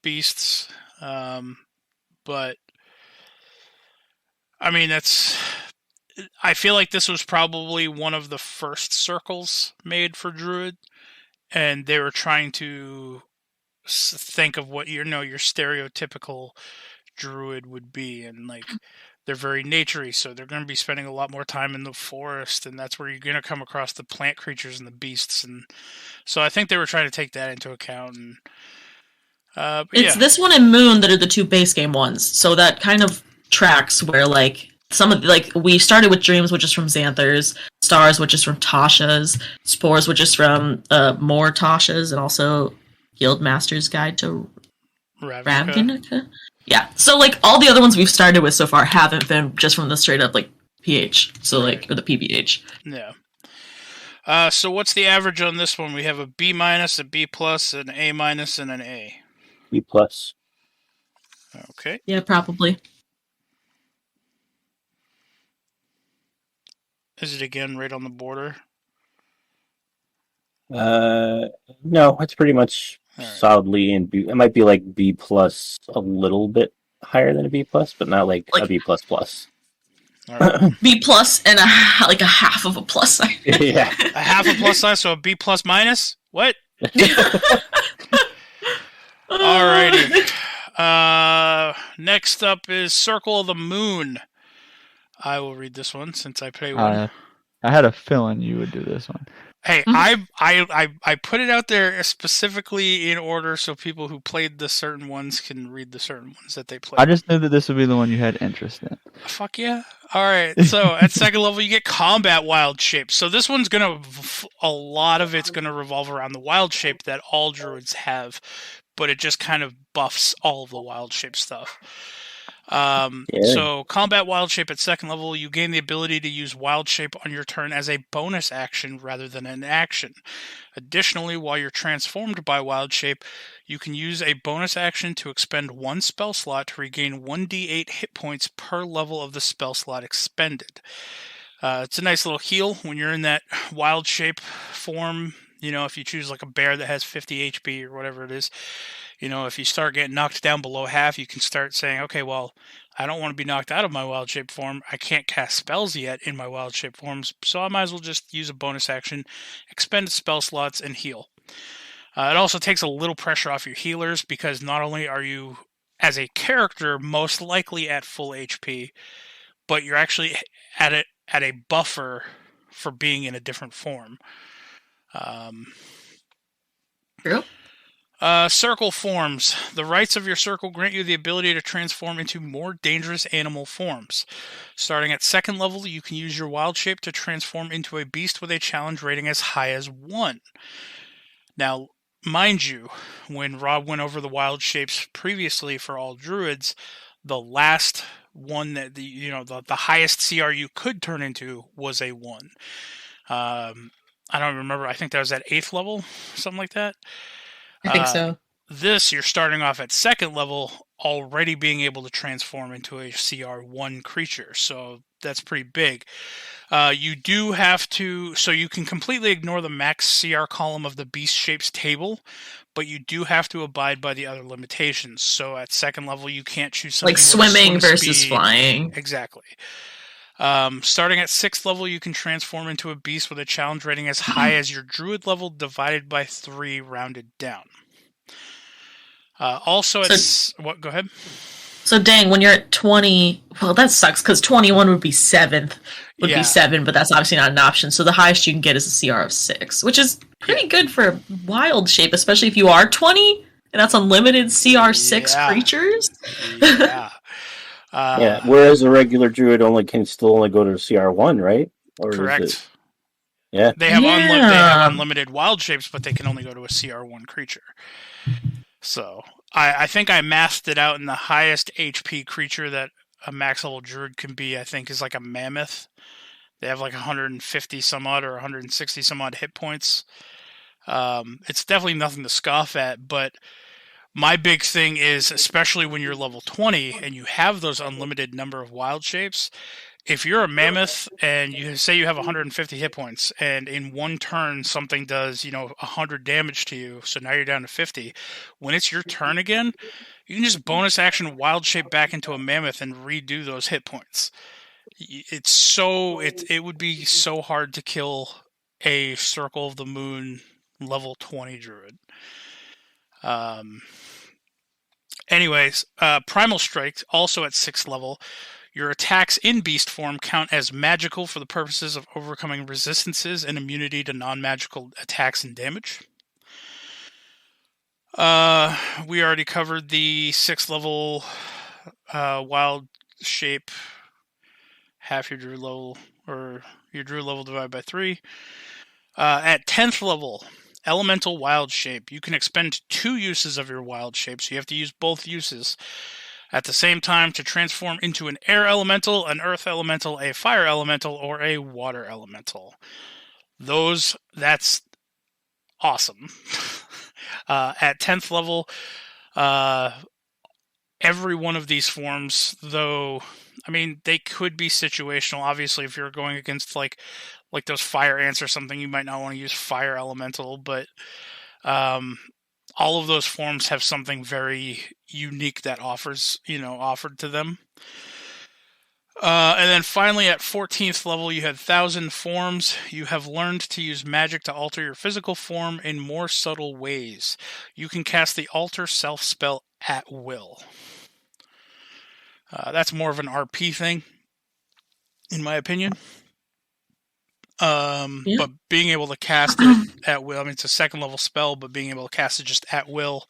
beasts. But, I mean, I feel like this was probably one of the first circles made for Druid. And they were trying to think of what your stereotypical druid would be, and like they're very naturey, so they're going to be spending a lot more time in the forest, and that's where you're going to come across the plant creatures and the beasts, and so I think they were trying to take that into account. And it's this one and Moon that are the two base game ones, so that kind of tracks where like some of we started with Dreams, which is from Xanthers, Stars, which is from Tasha's, Spores, which is from more Tasha's, and also Guildmaster's Guide to Ravnica. Yeah, so like all the other ones we've started with so far haven't been just from the straight up like PH, so like or the PBH. Yeah. So what's the average on this one? We have a B-, a B+, an A-, and an A. B+. Okay. Yeah, probably. Is it again right on the border? No, it's pretty much solidly in B. It might be like B+, a little bit higher than a B+, but not like a B++. All right. B+ and a half of a plus sign. Yeah, a half a plus sign, so a B+-? What? Alrighty. Next up is Circle of the Moon. I will read this one since I play one. I had a feeling you would do this one. Hey, I put it out there specifically in order so people who played the certain ones can read the certain ones that they played. I just knew that this would be the one you had interest in. Fuck yeah. Alright, so at second level you get Combat Wild Shape. So this one's a lot of it's going to revolve around the Wild Shape that all Druids have, but it just kind of buffs all of the Wild Shape stuff. So Combat Wild Shape at second level, you gain the ability to use Wild Shape on your turn as a bonus action rather than an action. Additionally, while you're transformed by Wild Shape, you can use a bonus action to expend one spell slot to regain 1d8 hit points per level of the spell slot expended. It's a nice little heal when you're in that Wild Shape form. You know, if you choose like a bear that has 50 HP or whatever it is, you know, if you start getting knocked down below half, you can start saying, okay, well, I don't want to be knocked out of my Wild Shape form. I can't cast spells yet in my Wild Shape forms, so I might as well just use a bonus action, expend spell slots, and heal. It also takes a little pressure off your healers because not only are you as a character most likely at full HP, but you're actually at a buffer for being in a different form. True. Circle forms. The rights of your circle grant you the ability to transform into more dangerous animal forms. Starting at 2nd level, you can use your wild shape to transform into a beast with a challenge rating as high as 1. Now, mind you, when Rob went over the wild shapes previously for all druids, the last one that the highest CR you could turn into was a 1. I don't remember. I think that was at 8th level, something like that. I think so. This, you're starting off at 2nd level, already being able to transform into a CR1 creature. So that's pretty big. You do have to, so you can completely ignore the max CR column of the beast shapes table, but you do have to abide by the other limitations. So at 2nd level, you can't choose something Like swimming swim versus speed. flying. Exactly. Starting at 6th level, you can transform into a beast with a challenge rating as high as your druid level divided by 3 rounded down. Also, what? Go ahead. So dang, when you're at 20, well, that sucks because 21 would be 7th. Would be 7, but that's obviously not an option. So the highest you can get is a CR of 6, which is pretty good for a wild shape, especially if you are 20 and that's unlimited CR6 creatures. Yeah. Yeah, whereas a regular druid can still only go to CR1, right? Or correct. Is it... Yeah. They have unlimited wild shapes, but they can only go to a CR1 creature. So I think I mathed it out, and the highest HP creature that a max level druid can be, I think, is like a mammoth. They have like 150 some odd or 160 some odd hit points. It's definitely nothing to scoff at, but my big thing is, especially when you're level 20 and you have those unlimited number of wild shapes, if you're a mammoth and you say you have 150 hit points and in one turn something does, 100 damage to you, so now you're down to 50, when it's your turn again, you can just bonus action wild shape back into a mammoth and redo those hit points. It would be so hard to kill a Circle of the Moon level 20 druid. Anyways, Primal Strikes, also at 6th level. Your attacks in beast form count as magical for the purposes of overcoming resistances and immunity to non-magical attacks and damage. We already covered the 6th level wild shape, half your druid level, or your druid level divided by 3. At 10th level, Elemental Wild Shape. You can expend 2 uses of your wild shape, so you have to use both uses at the same time to transform into an air elemental, an earth elemental, a fire elemental, or a water elemental. That's awesome. At 10th level, every one of these forms, though, I mean, they could be situational. Obviously, if you're going against like those fire ants or something, you might not want to use fire elemental, but all of those forms have something very unique that offered to them. And then finally, at 14th level, you had 1,000 forms. You have learned to use magic to alter your physical form in more subtle ways. You can cast the Alter Self spell at will. That's more of an RP thing, in my opinion. But being able to cast it at will, I mean, it's a 2nd level spell, but being able to cast it just at will,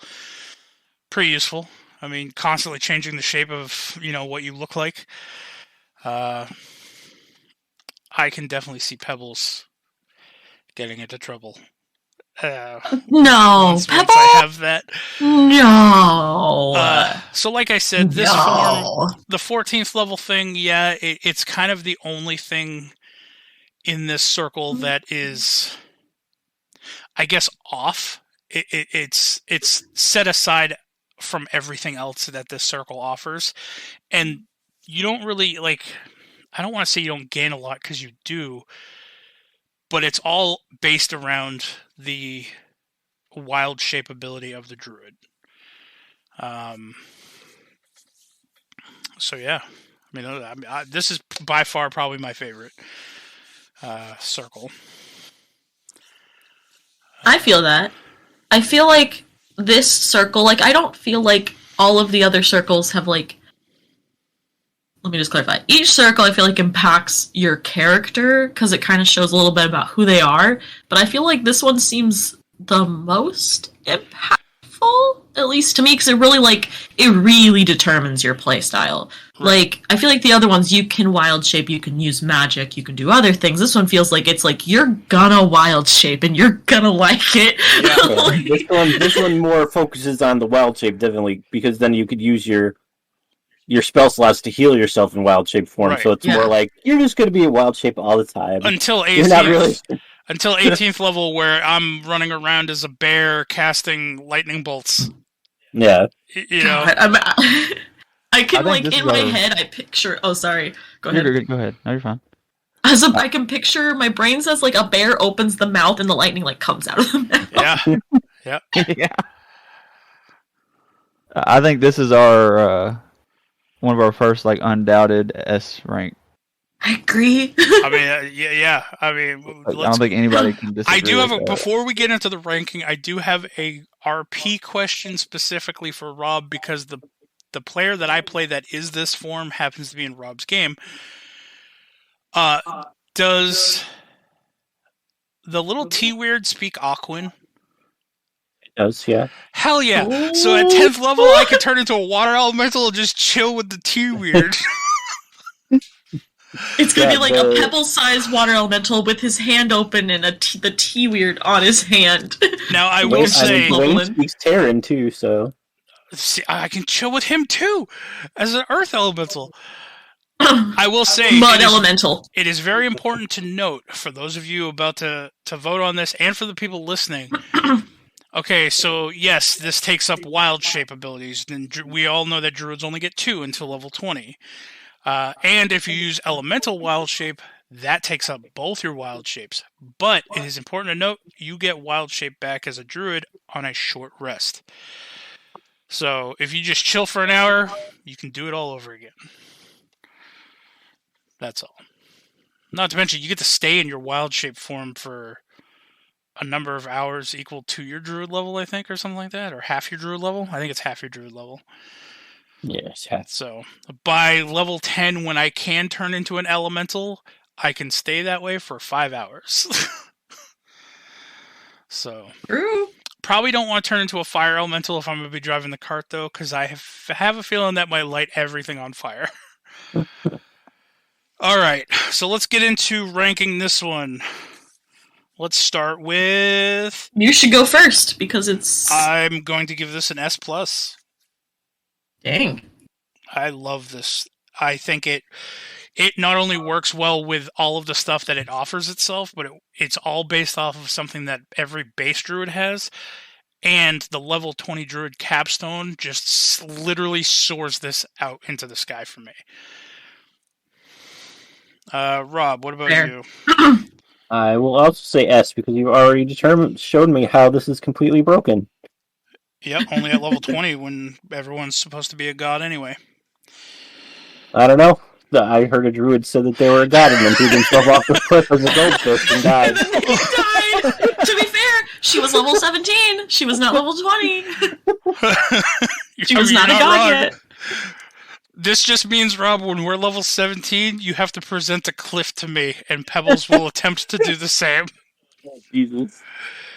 pretty useful. I mean, constantly changing the shape of, what you look like. I can definitely see Pebbles getting into trouble. No, once I have that. No. So like I said, this form, the 14th level thing, it's kind of the only thing in this circle that is, I guess, off. It's set aside from everything else that this circle offers, and you don't really I don't want to say you don't gain a lot, because you do, but it's all based around the wild shape ability of the druid. So yeah, I mean, this is by far probably my favorite circle. I feel that. I feel like this circle, I don't feel like all of the other circles have like, let me just clarify. Each circle I feel like impacts your character because it kind of shows a little bit about who they are. But I feel like this one seems the most impactful, at least to me, because it really determines your playstyle. Like, I feel like the other ones, you can wild shape, you can use magic, you can do other things. This one feels like it's like you're gonna wild shape and you're gonna like it. Yeah. This one more focuses on the wild shape, definitely, because then you could use your spell slots to heal yourself in wild shape form. Right. So it's more like you're just going to be a wild shape all the time. Until 18th, You're not really... until 18th level, where I'm running around as a bear casting lightning bolts. Yeah, You know. I can I think like this in is my a- head. I picture. Oh, sorry. Go ahead. You're good. Go ahead. No, you're fine. I can picture my brain says like a bear opens the mouth and the lightning like comes out of the mouth. Yeah. Yeah. I think this is our one of our first like undoubted S rank. I agree. I mean, yeah. I mean, Like, I don't think anybody can disagree. I do have with that. before we get into the ranking, I do have a RP question specifically for Rob because the player that I play that is this form happens to be in Rob's game. Does the little T weird speak Aquan? it does. Yeah, Hell yeah! So at 10th level, I could turn into a water elemental and just chill with the T weird. It's gonna be Yeah, like a pebble-sized water elemental with his hand open and the T weird on his hand. Now I will say, Wayne speaks Terran too, so see, I can chill with him too as an Earth elemental. I will say, Mud elemental. It is very important to note for those of you about to vote on this, and for the people listening. Okay, so yes, this takes up wild shape abilities, and we all know that druids only get 2 until level 20. And if you use elemental wild shape, that takes up both your wild shapes. But it is important to note you get wild shape back as a druid on a short rest. So if you just chill for an hour, you can do it all over again. That's all. Not to mention, you get to stay in your wild shape form for a number of hours equal to your druid level, I think, or something like that, or half your druid level. I think it's half your druid level. yes. So by level 10, when I can turn into an elemental, I can stay that way for 5 hours. So True. probably don't want to turn into a fire elemental if I'm going to be driving the cart, though, because I have a feeling that might light everything on fire. All right, so let's get into ranking this one. Let's start with... You should go first because it's. I'm going to give this an S+. Dang. I love this. I think it not only works well with all of the stuff that it offers itself, but it's all based off of something that every base druid has. And the level 20 druid capstone just literally soars this out into the sky for me. Rob, what about Fair. you? I will also say S because you've already showed me how this is completely broken. Yep, only at level 20 when everyone's supposed to be a god anyway. I don't know. I heard a druid said that they were a god and then threw themselves off the cliff as a goldfish and died. He died. To be fair, she was level 17. She was not level 20. She was not a god yet. This just means, Rob, when we're level 17, you have to present a cliff to me, and Pebbles will attempt to do the same. Jesus.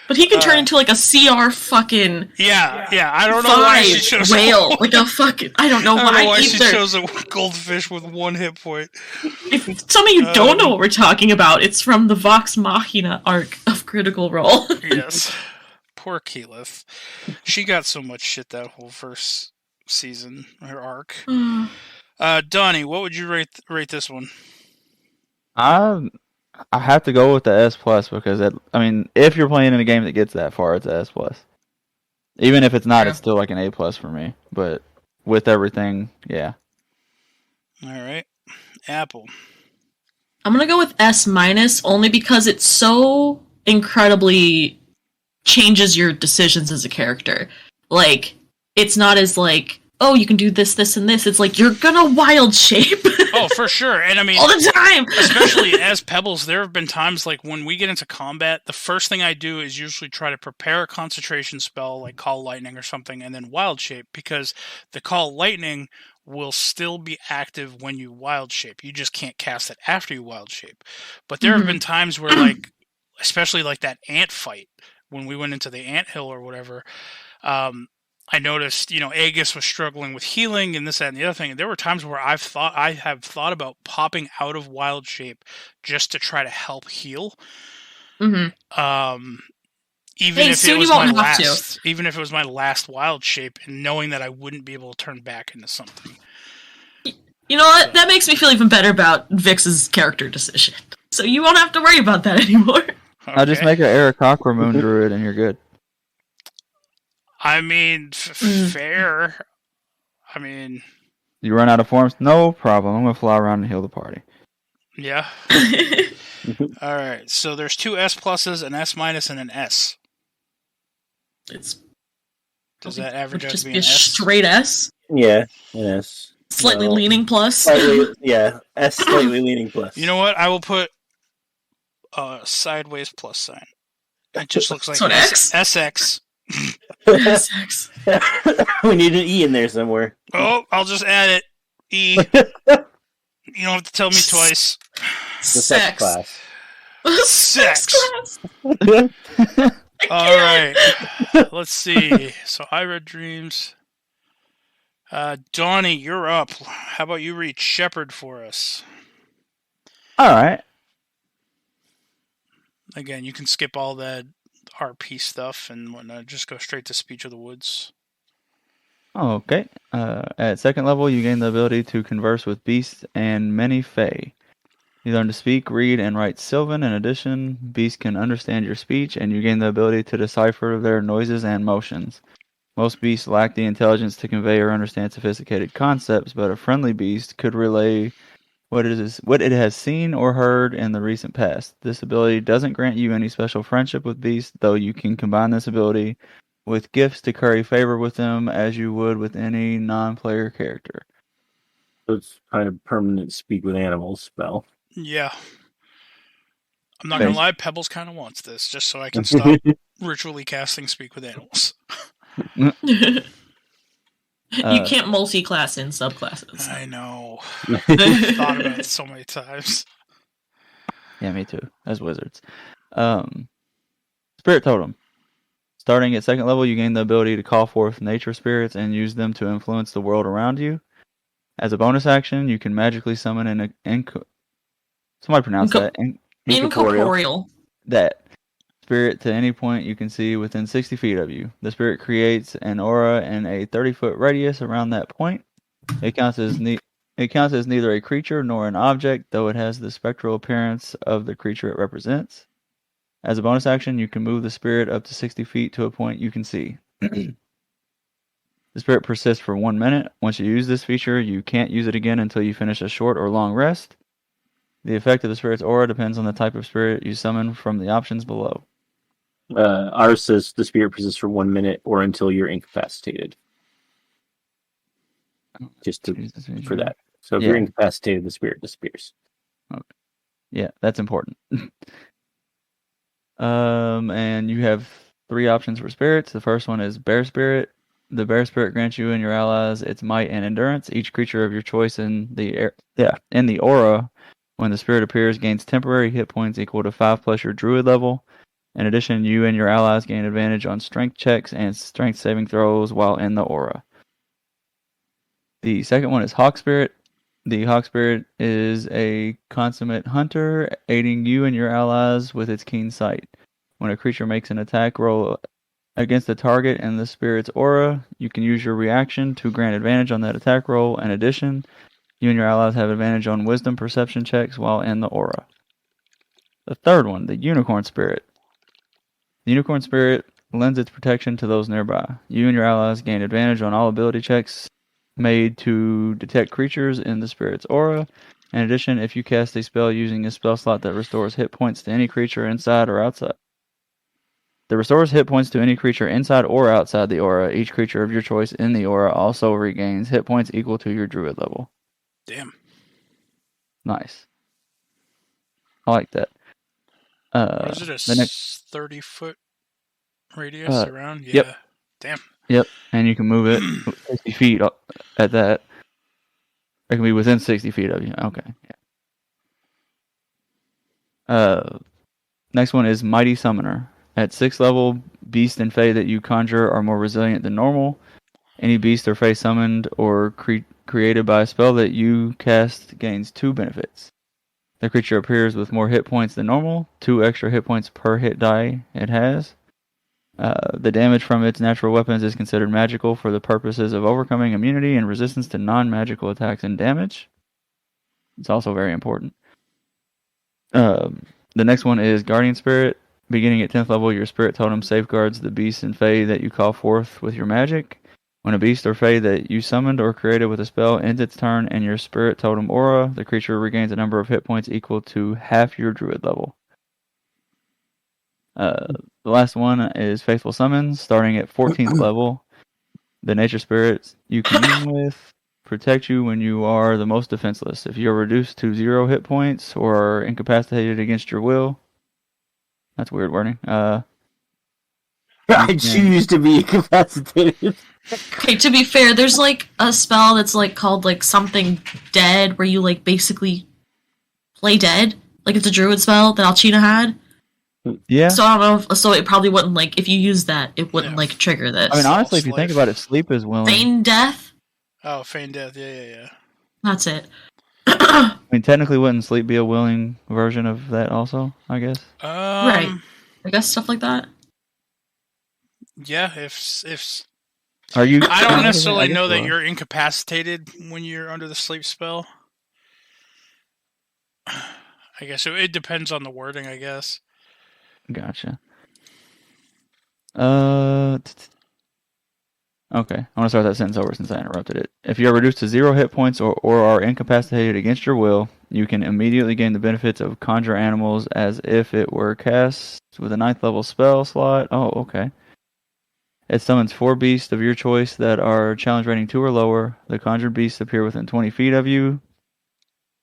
But he can turn into like a CR fucking Yeah. I don't know why she chose whale. Like a fucking. I don't know why she either. chose a goldfish with 1 hit point. If some of you don't know what we're talking about, it's from the Vox Machina arc of Critical Role. Yes. Poor Keyleth. She got so much shit that whole first season, her arc. Donnie, what would you rate this one? I have to go with the S+ because if you're playing in a game that gets that far, it's a S+. Even if it's not, it's still like an A+ for me. But with everything, yeah. All right, Apple. I'm gonna go with S- only because it's so incredibly changes your decisions as a character. Like, it's not as like, oh, you can do this, this, and this. It's like, you're gonna wild shape. Oh, for sure. And I mean, all the time. especially as Pebbles, there have been times like when we get into combat, the first thing I do is usually try to prepare a concentration spell like Call Lightning or something, and then Wild Shape, because the Call Lightning will still be active when you Wild Shape. You just can't cast it after you Wild Shape. But there have been times where, like, especially like that ant fight, when we went into the ant hill or whatever, I noticed, Aegis was struggling with healing and this, that, and the other thing. And there were times where I have thought about popping out of Wild Shape just to try to help heal. Even if it was my last Wild Shape, and knowing that I wouldn't be able to turn back into something. You know what? That makes me feel even better about Vix's character decision. So you won't have to worry about that anymore. Okay. I'll just make an Aarakocra Moon Druid and you're good. I mean, fair. I mean... You run out of forms? No problem. I'm going to fly around and heal the party. Yeah. Alright, so there's 2 S pluses, an S minus, and an S. Does that average out to be an S? Straight S? Yeah, an S. Slightly leaning plus? Slightly, yeah, S slightly leaning plus. You know what? I will put a sideways plus sign. It just looks like So an X? SX. SX. We need an E in there somewhere. Oh, I'll just add it. E. You don't have to tell me twice. The sex class. Sex. class. All right. Let's see. So I read dreams. Donnie, you're up. How about you read Shepherd for us? All right. Again, you can skip all that RP stuff and whatnot. Just go straight to Speech of the Woods. Okay. At second level, you gain the ability to converse with beasts and many fae. You learn to speak, read, and write Sylvan. In addition, beasts can understand your speech, and you gain the ability to decipher their noises and motions. Most beasts lack the intelligence to convey or understand sophisticated concepts, but a friendly beast could relay what it has seen or heard in the recent past. This ability doesn't grant you any special friendship with beasts, though you can combine this ability with gifts to curry favor with them as you would with any non-player character. So it's kind of permanent speak with animals spell. Yeah. I'm not going to lie, Pebbles kind of wants this, just so I can stop ritually casting Speak with Animals. You can't multi-class in subclasses. I know. I've thought about it so many times. Yeah, me too. As wizards. Spirit Totem. Starting at second level, you gain the ability to call forth nature spirits and use them to influence the world around you. As a bonus action, you can magically summon Incorporeal. That spirit to any point you can see within 60 feet of you. The spirit creates an aura in a 30-foot radius around that point. It counts as neither a creature nor an object, though it has the spectral appearance of the creature it represents. As a bonus action, you can move the spirit up to 60 feet to a point you can see. The spirit persists for 1 minute. Once you use this feature, you can't use it again until you finish a short or long rest. The effect of the spirit's aura depends on the type of spirit you summon from the options below. Ours says the spirit persists for 1 minute or until you're incapacitated. For that. So if you're incapacitated, the spirit disappears. Okay. Yeah, that's important. And you have 3 options for spirits. The first one is Bear Spirit. The Bear Spirit grants you and your allies its might and endurance. Each creature of your choice in the aura, when the spirit appears, gains temporary hit points equal to 5 plus your Druid level. In addition, you and your allies gain advantage on strength checks and strength saving throws while in the aura. The second one is Hawk Spirit. The Hawk Spirit is a consummate hunter, aiding you and your allies with its keen sight. When a creature makes an attack roll against a target in the spirit's aura, you can use your reaction to grant advantage on that attack roll. In addition, you and your allies have advantage on wisdom perception checks while in the aura. The third one, the Unicorn Spirit. The Unicorn Spirit lends its protection to those nearby. You and your allies gain advantage on all ability checks made to detect creatures in the spirit's aura. In addition, if you cast a spell using a spell slot that restores hit points to any creature inside or outside. That restores hit points to any creature inside or outside the aura. Each creature of your choice in the aura also regains hit points equal to your Druid level. Damn. Nice. I like that. What is it, the next 30-foot radius around? Yeah. Yep. Damn. Yep, and you can move it 60 feet at that. It can be within 60 feet of you. Okay. Yeah. Next one is Mighty Summoner. At 6th level, beast and fae that you conjure are more resilient than normal. Any beast or fae summoned or created by a spell that you cast gains 2 benefits. The creature appears with more hit points than normal, 2 extra hit points per hit die it has. The damage from its natural weapons is considered magical for the purposes of overcoming immunity and resistance to non-magical attacks and damage. It's also very important. The next one is Guardian Spirit. Beginning at 10th level, your spirit totem safeguards the beasts and fae that you call forth with your magic. When a beast or fae that you summoned or created with a spell ends its turn in your spirit totem aura, the creature regains a number of hit points equal to half your druid level. The last one is Faithful Summons. Starting at 14th level, the nature spirits you commune with protect you when you are the most defenseless. If you are reduced to 0 hit points or are incapacitated against your will, that's weird wording. I choose to be incapacitated. Okay, to be fair, there's like a spell that's like called like something dead, where you like basically play dead. Like it's a druid spell that Alcina had. Yeah. So I don't know. So it probably wouldn't like if you use that, it wouldn't like trigger this. I mean, honestly, if you think about it, sleep is willing. Feign death. Oh, feign death. Yeah. That's it. I mean, technically, wouldn't sleep be a willing version of that? Also, I guess. Right. I guess stuff like that. Yeah. If Are you? I don't necessarily know that you're incapacitated when you're under the sleep spell. I guess it depends on the wording, I guess. Gotcha. Okay, I want to start that sentence over since I interrupted it. If you are reduced to 0 hit points or are incapacitated against your will, you can immediately gain the benefits of Conjure Animals as if it were cast with a 9th level spell slot. Oh, okay. It summons 4 beasts of your choice that are challenge rating 2 or lower. The conjured beasts appear within 20 feet of you.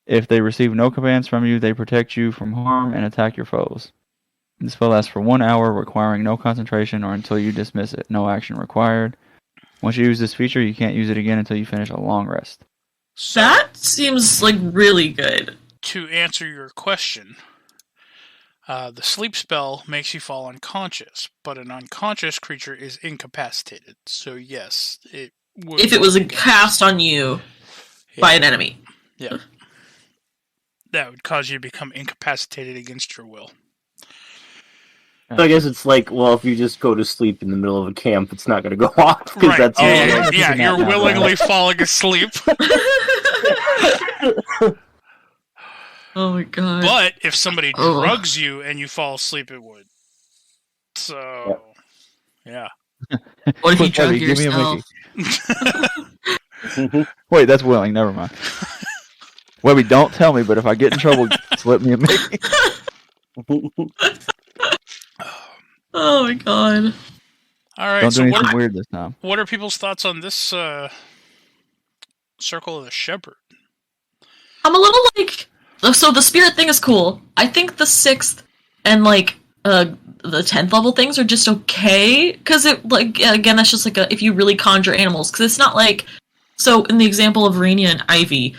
If they receive no commands from you, they protect you from harm and attack your foes. The spell lasts for 1 hour, requiring no concentration or until you dismiss it. No action required. Once you use this feature, you can't use it again until you finish a long rest. So, that seems like really good. To answer your question, the sleep spell makes you fall unconscious, but an unconscious creature is incapacitated. So yes, it would. If it was cast on you by an enemy. Yeah. That would cause you to become incapacitated against your will. So I guess it's like, well, if you just go to sleep in the middle of a camp, it's not going to go off. Right. That's Yeah, you're willingly falling asleep. Oh my god. But if somebody drugs you and you fall asleep, it would. So, yeah. What if you drug Webby, give me a yourself? Mickey. Wait, that's willing. Never mind. Webby, don't tell me, but if I get in trouble, slip me a Mickey. Oh my god. All right, Don't so do anything weird this time. what are people's thoughts on this Circle of the Shepherd? I'm a little like... So the spirit thing is cool. I think the 6th and like the 10th level things are just okay. Because it, like, again, that's just like if you really conjure animals. Because it's not like... So in the example of Rainia and Ivy,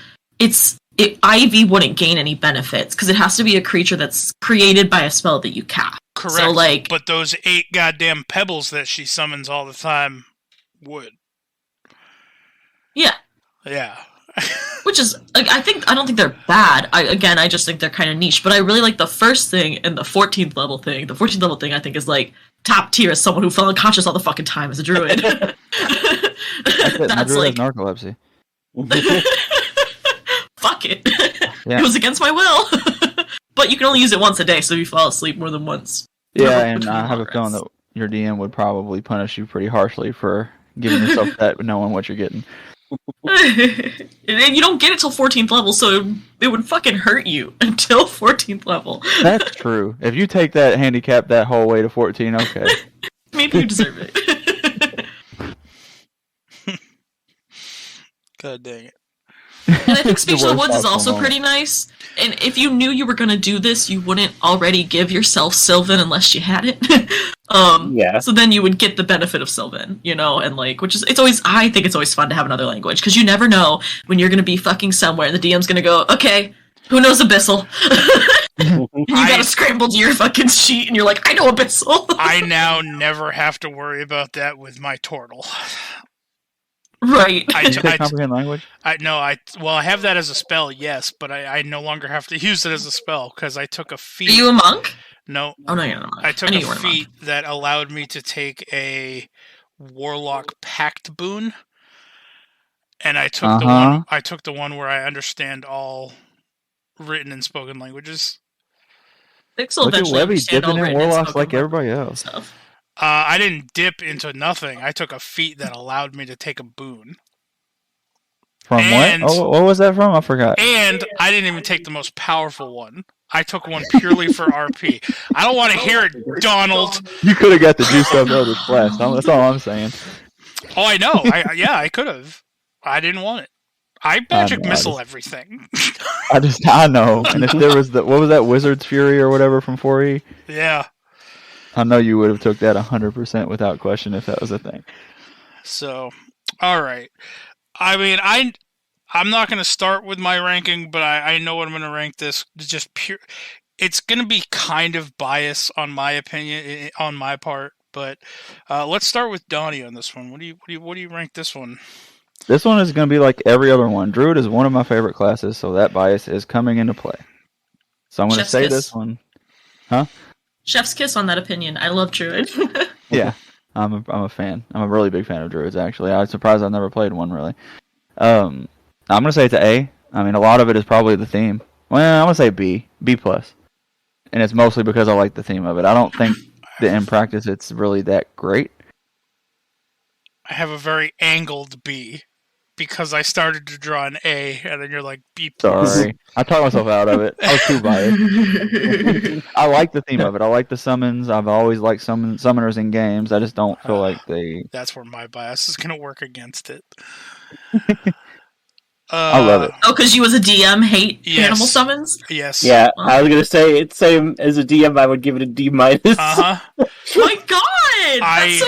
Ivy wouldn't gain any benefits. Because it has to be a creature that's created by a spell that you cast. Correct. So, like, but those 8 goddamn pebbles that she summons all the time would. Yeah. Yeah. Which is, like, I don't think they're bad. I just think they're kind of niche. But I really like the first thing and the 14th level thing. The 14th level thing, I think, is, like, top tier as someone who fell unconscious all the fucking time as a druid. That's like narcolepsy. Fuck it. Yeah. It was against my will. But you can only use it once a day, so if you fall asleep more than once. Yeah, and I have a feeling that your DM would probably punish you pretty harshly for giving yourself that, knowing what you're getting. And you don't get it till 14th level, so it would fucking hurt you until 14th level. That's true. If you take that handicap that whole way to 14, okay. Maybe you deserve it. God dang it. And I think Speech of the worst Woods is possible also moment. pretty nice. And if you knew you were going to do this, you wouldn't already give yourself Sylvan unless you had it. Yeah. So then you would get the benefit of Sylvan, you know, and like, I think it's always fun to have another language, because you never know when you're going to be fucking somewhere and the DM's going to go, okay, who knows Abyssal? And you gotta scramble to your fucking sheet and you're like, I know Abyssal. I now never have to worry about that with my turtle. Right. You can't comprehend language? I have that as a spell, yes, but I no longer have to use it as a spell because I took a feat. Are you a monk? No. Oh, no, you're not a monk. I took knew a you weren't feat monk. that allowed me to take a Warlock Pact boon, and I took the one where I understand all written and spoken languages. Vix'll Look at eventually Webby understand all dipping in written and warlocks spoken like everybody else. stuff. I didn't dip into nothing. I took a feat that allowed me to take a boon. From And- what? Oh, what was that from? I forgot. And I didn't even take the most powerful one. I took one purely for RP. I don't want to hear it, Donald. You could have got the juiced up Eldritch Blast. That's all I'm saying. Oh, I know. I could have. I didn't want it. I magic missile everything. I know. And if there was what was that, Wizard's Fury or whatever from 4E? Yeah. I know you would have took that 100% without question if that was a thing. So, all right. I mean, I'm not going to start with my ranking, but I know what I'm going to rank this. Just pure. It's going to be kind of biased on my opinion, on my part. But let's start with Donnie on this one. What do you rank this one? This one is going to be like every other one. Druid is one of my favorite classes, so that bias is coming into play. So I'm going to Chef's say kiss. this one. Huh? Chef's kiss on that opinion. I love Druid. Yeah, I'm a fan. I'm a really big fan of Druids, actually. I'm surprised I've never played one, really. I'm going to say it's an A. I mean, a lot of it is probably the theme. Well, I'm going to say B+. And it's mostly because I like the theme of it. I don't think that in practice it's really that great. I have a very angled B because I started to draw an A, and then you're like B+. Sorry. I talked myself out of it. I was too biased. I like the theme of it. I like the summons. I've always liked summoners in games. I just don't feel like they... That's where my bias is going to work against it. I love it. Oh, because you as a DM hate Yes. animal summons? Yes. Yeah, I was gonna say it's same as a DM. I would give it a D-. Uh-huh. My God! That's so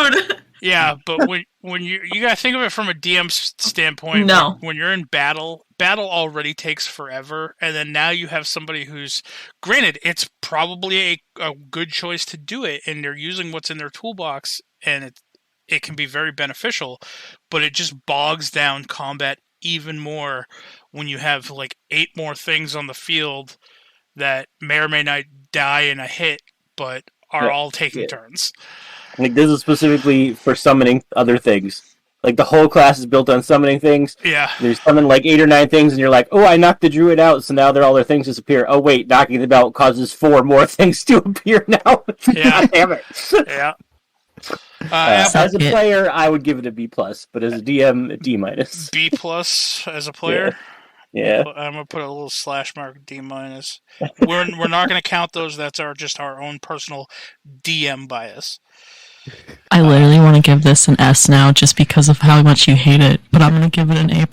rude! Yeah, but when you gotta think of it from a DM standpoint. No. When you're in battle already takes forever, and then now you have somebody who's, granted, it's probably a good choice to do it, and they're using what's in their toolbox, and it can be very beneficial, but it just bogs down combat even more when you have like 8 more things on the field that may or may not die in a hit, but are all taking turns. Like, this is specifically for summoning other things. Like, the whole class is built on summoning things. Yeah. There's summon like 8 or 9 things, and you're like, oh, I knocked the druid out, so now all their things disappear. Oh, wait, knocking them out causes 4 more things to appear now. Yeah. God damn it. Yeah. As a player, I would give it a B+, but as a DM, a D-. B+ as a player. Yeah. I'm gonna put a little slash mark D-. We're not gonna count those. That's just our own personal DM bias. I literally want to give this an S now just because of how much you hate it, but I'm going to give it an A+.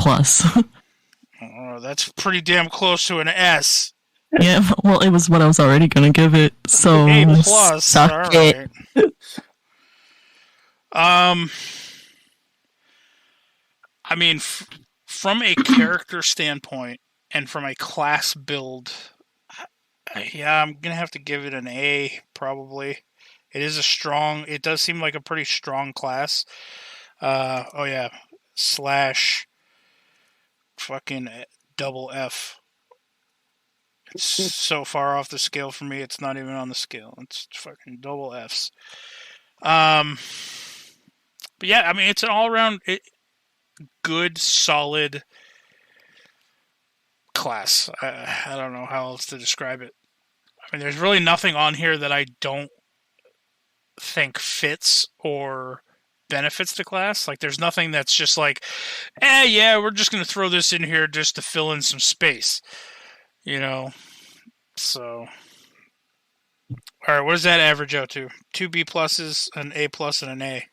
Oh, that's pretty damn close to an S. Yeah, well, it was what I was already going to give it, so A+. suck All it. right. I mean, from a character standpoint and from a class build, yeah, I'm gonna have to give it an A probably. It does seem like a pretty strong class. Oh yeah, / fucking double F. It's so far off the scale for me, it's not even on the scale. It's fucking double Fs. But yeah, I mean, it's an all-around good, solid class. I don't know how else to describe it. I mean, there's really nothing on here that I don't think fits or benefits the class. Like, there's nothing that's just like, yeah, we're just going to throw this in here just to fill in some space. You know? So... Alright, what does that average out to? 2 B+, an A+, and an A.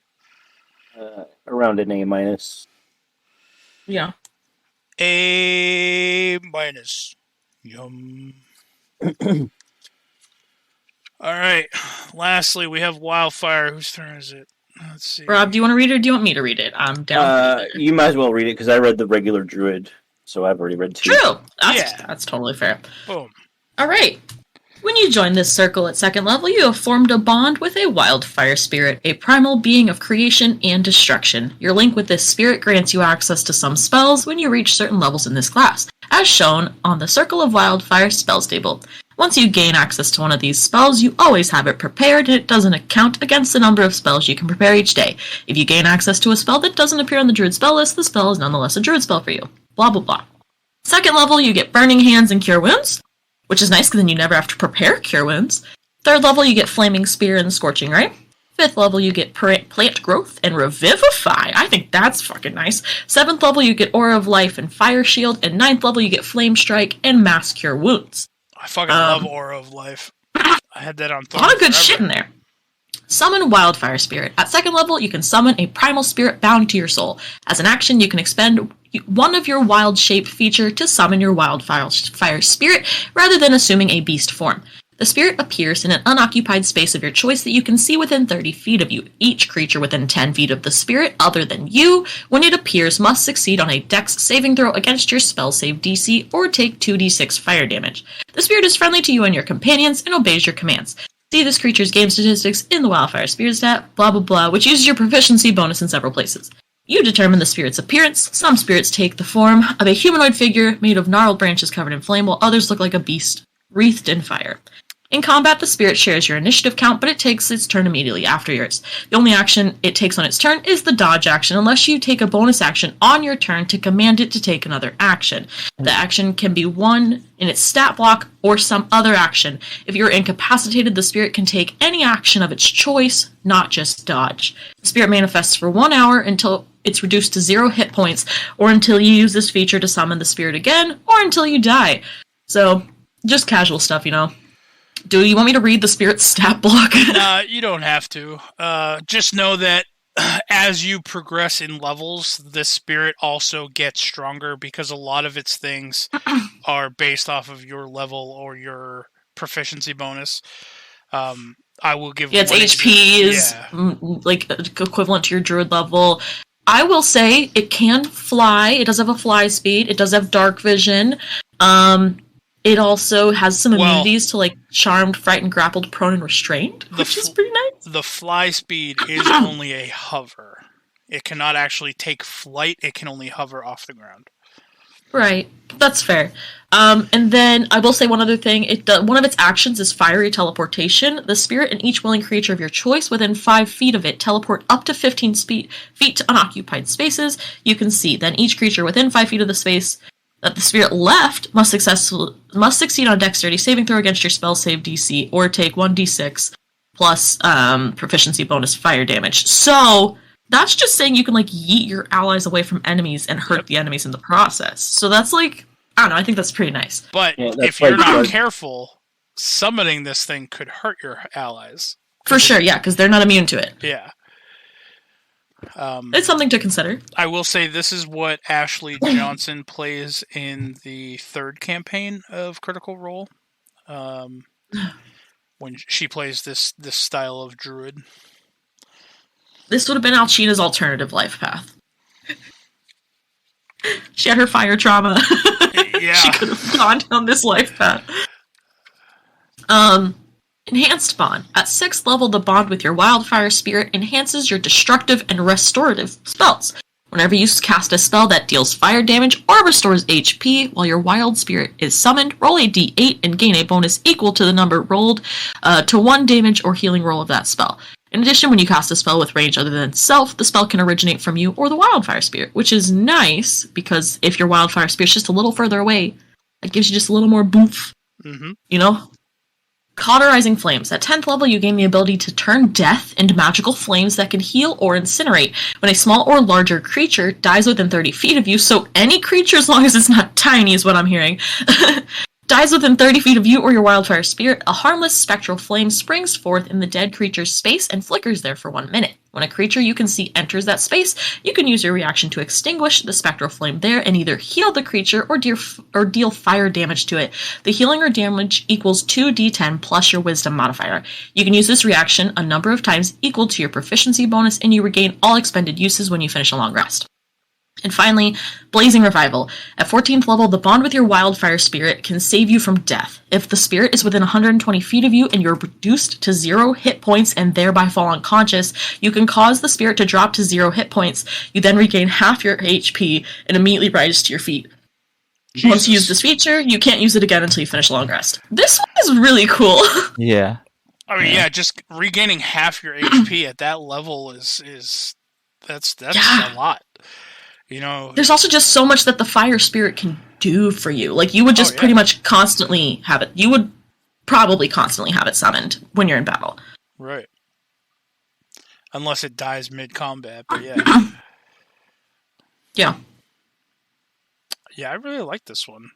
Around an A-. Yeah. A minus. Yum. All right. Lastly, we have Wildfire. Whose turn is it? Let's see. Rob, do you want to read it or do you want me to read it? I'm down for either. You might as well read it because I read the regular Druid, so I've already read 2. True. That's totally fair. Boom. All right. When you join this circle at 2nd level, you have formed a bond with a Wildfire spirit, a primal being of creation and destruction. Your link with this spirit grants you access to some spells when you reach certain levels in this class, as shown on the Circle of Wildfire spells table. Once you gain access to one of these spells, you always have it prepared, and it doesn't count against the number of spells you can prepare each day. If you gain access to a spell that doesn't appear on the Druid spell list, the spell is nonetheless a Druid spell for you. Blah, blah, blah. 2nd level, you get Burning Hands and Cure Wounds, which is nice because then you never have to prepare Cure Wounds. 3rd level, you get Flaming Spear and Scorching Ray. 5th level, you get Plant Growth and Revivify. I think that's fucking nice. 7th level, you get Aura of Life and Fire Shield. And 9th level, you get Flame Strike and Mass Cure Wounds. I fucking love Aura of Life. I had that on A lot of good forever. shit in there. Summon Wildfire Spirit. At 2nd level, you can summon a Primal Spirit bound to your soul. As an action, you can expend one of your Wild Shape feature to summon your Wildfire Spirit, rather than assuming a beast form. The spirit appears in an unoccupied space of your choice that you can see within 30 feet of you. Each creature within 10 feet of the spirit, other than you, when it appears, must succeed on a Dex saving throw against your spell save DC, or take 2d6 fire damage. The spirit is friendly to you and your companions, and obeys your commands. See this creature's game statistics in the Wildfire Spirit stat, blah blah blah, which uses your proficiency bonus in several places. You determine the spirit's appearance. Some spirits take the form of a humanoid figure made of gnarled branches covered in flame, while others look like a beast wreathed in fire. In combat, the spirit shares your initiative count, but it takes its turn immediately after yours. The only action it takes on its turn is the dodge action, unless you take a bonus action on your turn to command it to take another action. The action can be one in its stat block or some other action. If you're incapacitated, the spirit can take any action of its choice, not just dodge. The spirit manifests for 1 hour until it's reduced to 0 hit points, or until you use this feature to summon the spirit again, or until you die. So, just casual stuff, you know. Do you want me to read the spirit's stat block? You don't have to. Just know that as you progress in levels, this spirit also gets stronger because a lot of its things are based off of your level or your proficiency bonus. I will give. Yeah, its HP is like equivalent to your druid level. I will say it can fly. It does have a fly speed. It does have dark vision. It also has some immunities to like charmed, frightened, grappled, prone, and restrained, which is pretty nice. The fly speed is only a hover. It cannot actually take flight. It can only hover off the ground. Right, that's fair. And then I will say one other thing. One of its actions is fiery teleportation. The spirit and each willing creature of your choice within 5 feet of it teleport up to 15 feet to unoccupied spaces you can see. Then each creature within 5 feet of the space that the spirit left must succeed on a dexterity saving throw against your spell save DC, or take 1d6 plus proficiency bonus fire damage. So that's just saying you can like yeet your allies away from enemies and hurt the enemies in the process. So that's like, I don't know, I think that's pretty nice. But if you're not careful, summoning this thing could hurt your allies. For sure, yeah, because they're not immune to it. Yeah. It's something to consider. I will say this is what Ashley Johnson plays in the 3rd campaign of Critical Role. When she plays this style of druid. This would have been Alcina's alternative life path. She had her fire trauma. Yeah. She could have gone down this life path. Enhanced Bond. At 6th level, the bond with your Wildfire Spirit enhances your destructive and restorative spells. Whenever you cast a spell that deals fire damage or restores HP while your Wild Spirit is summoned, roll a d8 and gain a bonus equal to the number rolled to 1 damage or healing roll of that spell. In addition, when you cast a spell with range other than self, the spell can originate from you or the Wildfire Spirit, which is nice because if your Wildfire Spirit's just a little further away, that gives you just a little more boof. Mm-hmm. You know? Cauterizing Flames. At 10th level, you gain the ability to turn death into magical flames that can heal or incinerate. When a small or larger creature dies within 30 feet of you, so any creature as long as it's not tiny is what I'm hearing, Dies within 30 feet of you or your wildfire spirit, a harmless spectral flame springs forth in the dead creature's space and flickers there for 1 minute. When a creature you can see enters that space, you can use your reaction to extinguish the spectral flame there and either heal the creature or deal fire damage to it. The healing or damage equals 2d10 plus your wisdom modifier. You can use this reaction a number of times equal to your proficiency bonus, and you regain all expended uses when you finish a long rest. And finally, Blazing Revival. At 14th level, the bond with your wildfire spirit can save you from death. If the spirit is within 120 feet of you and you're reduced to 0 hit points and thereby fall unconscious, you can cause the spirit to drop to 0 hit points. You then regain half your HP and immediately rise to your feet. Jesus. Once you use this feature, you can't use it again until you finish a long rest. This one is really cool. Yeah. I mean, yeah, just regaining half your HP at that level that's Yeah. a lot. You know, There's also just so much that the fire spirit can do for you. Like, you would just pretty much constantly have it. You would probably constantly have it summoned when you're in battle. right. Unless it dies mid-combat, but yeah. Yeah. Yeah, I really like this one.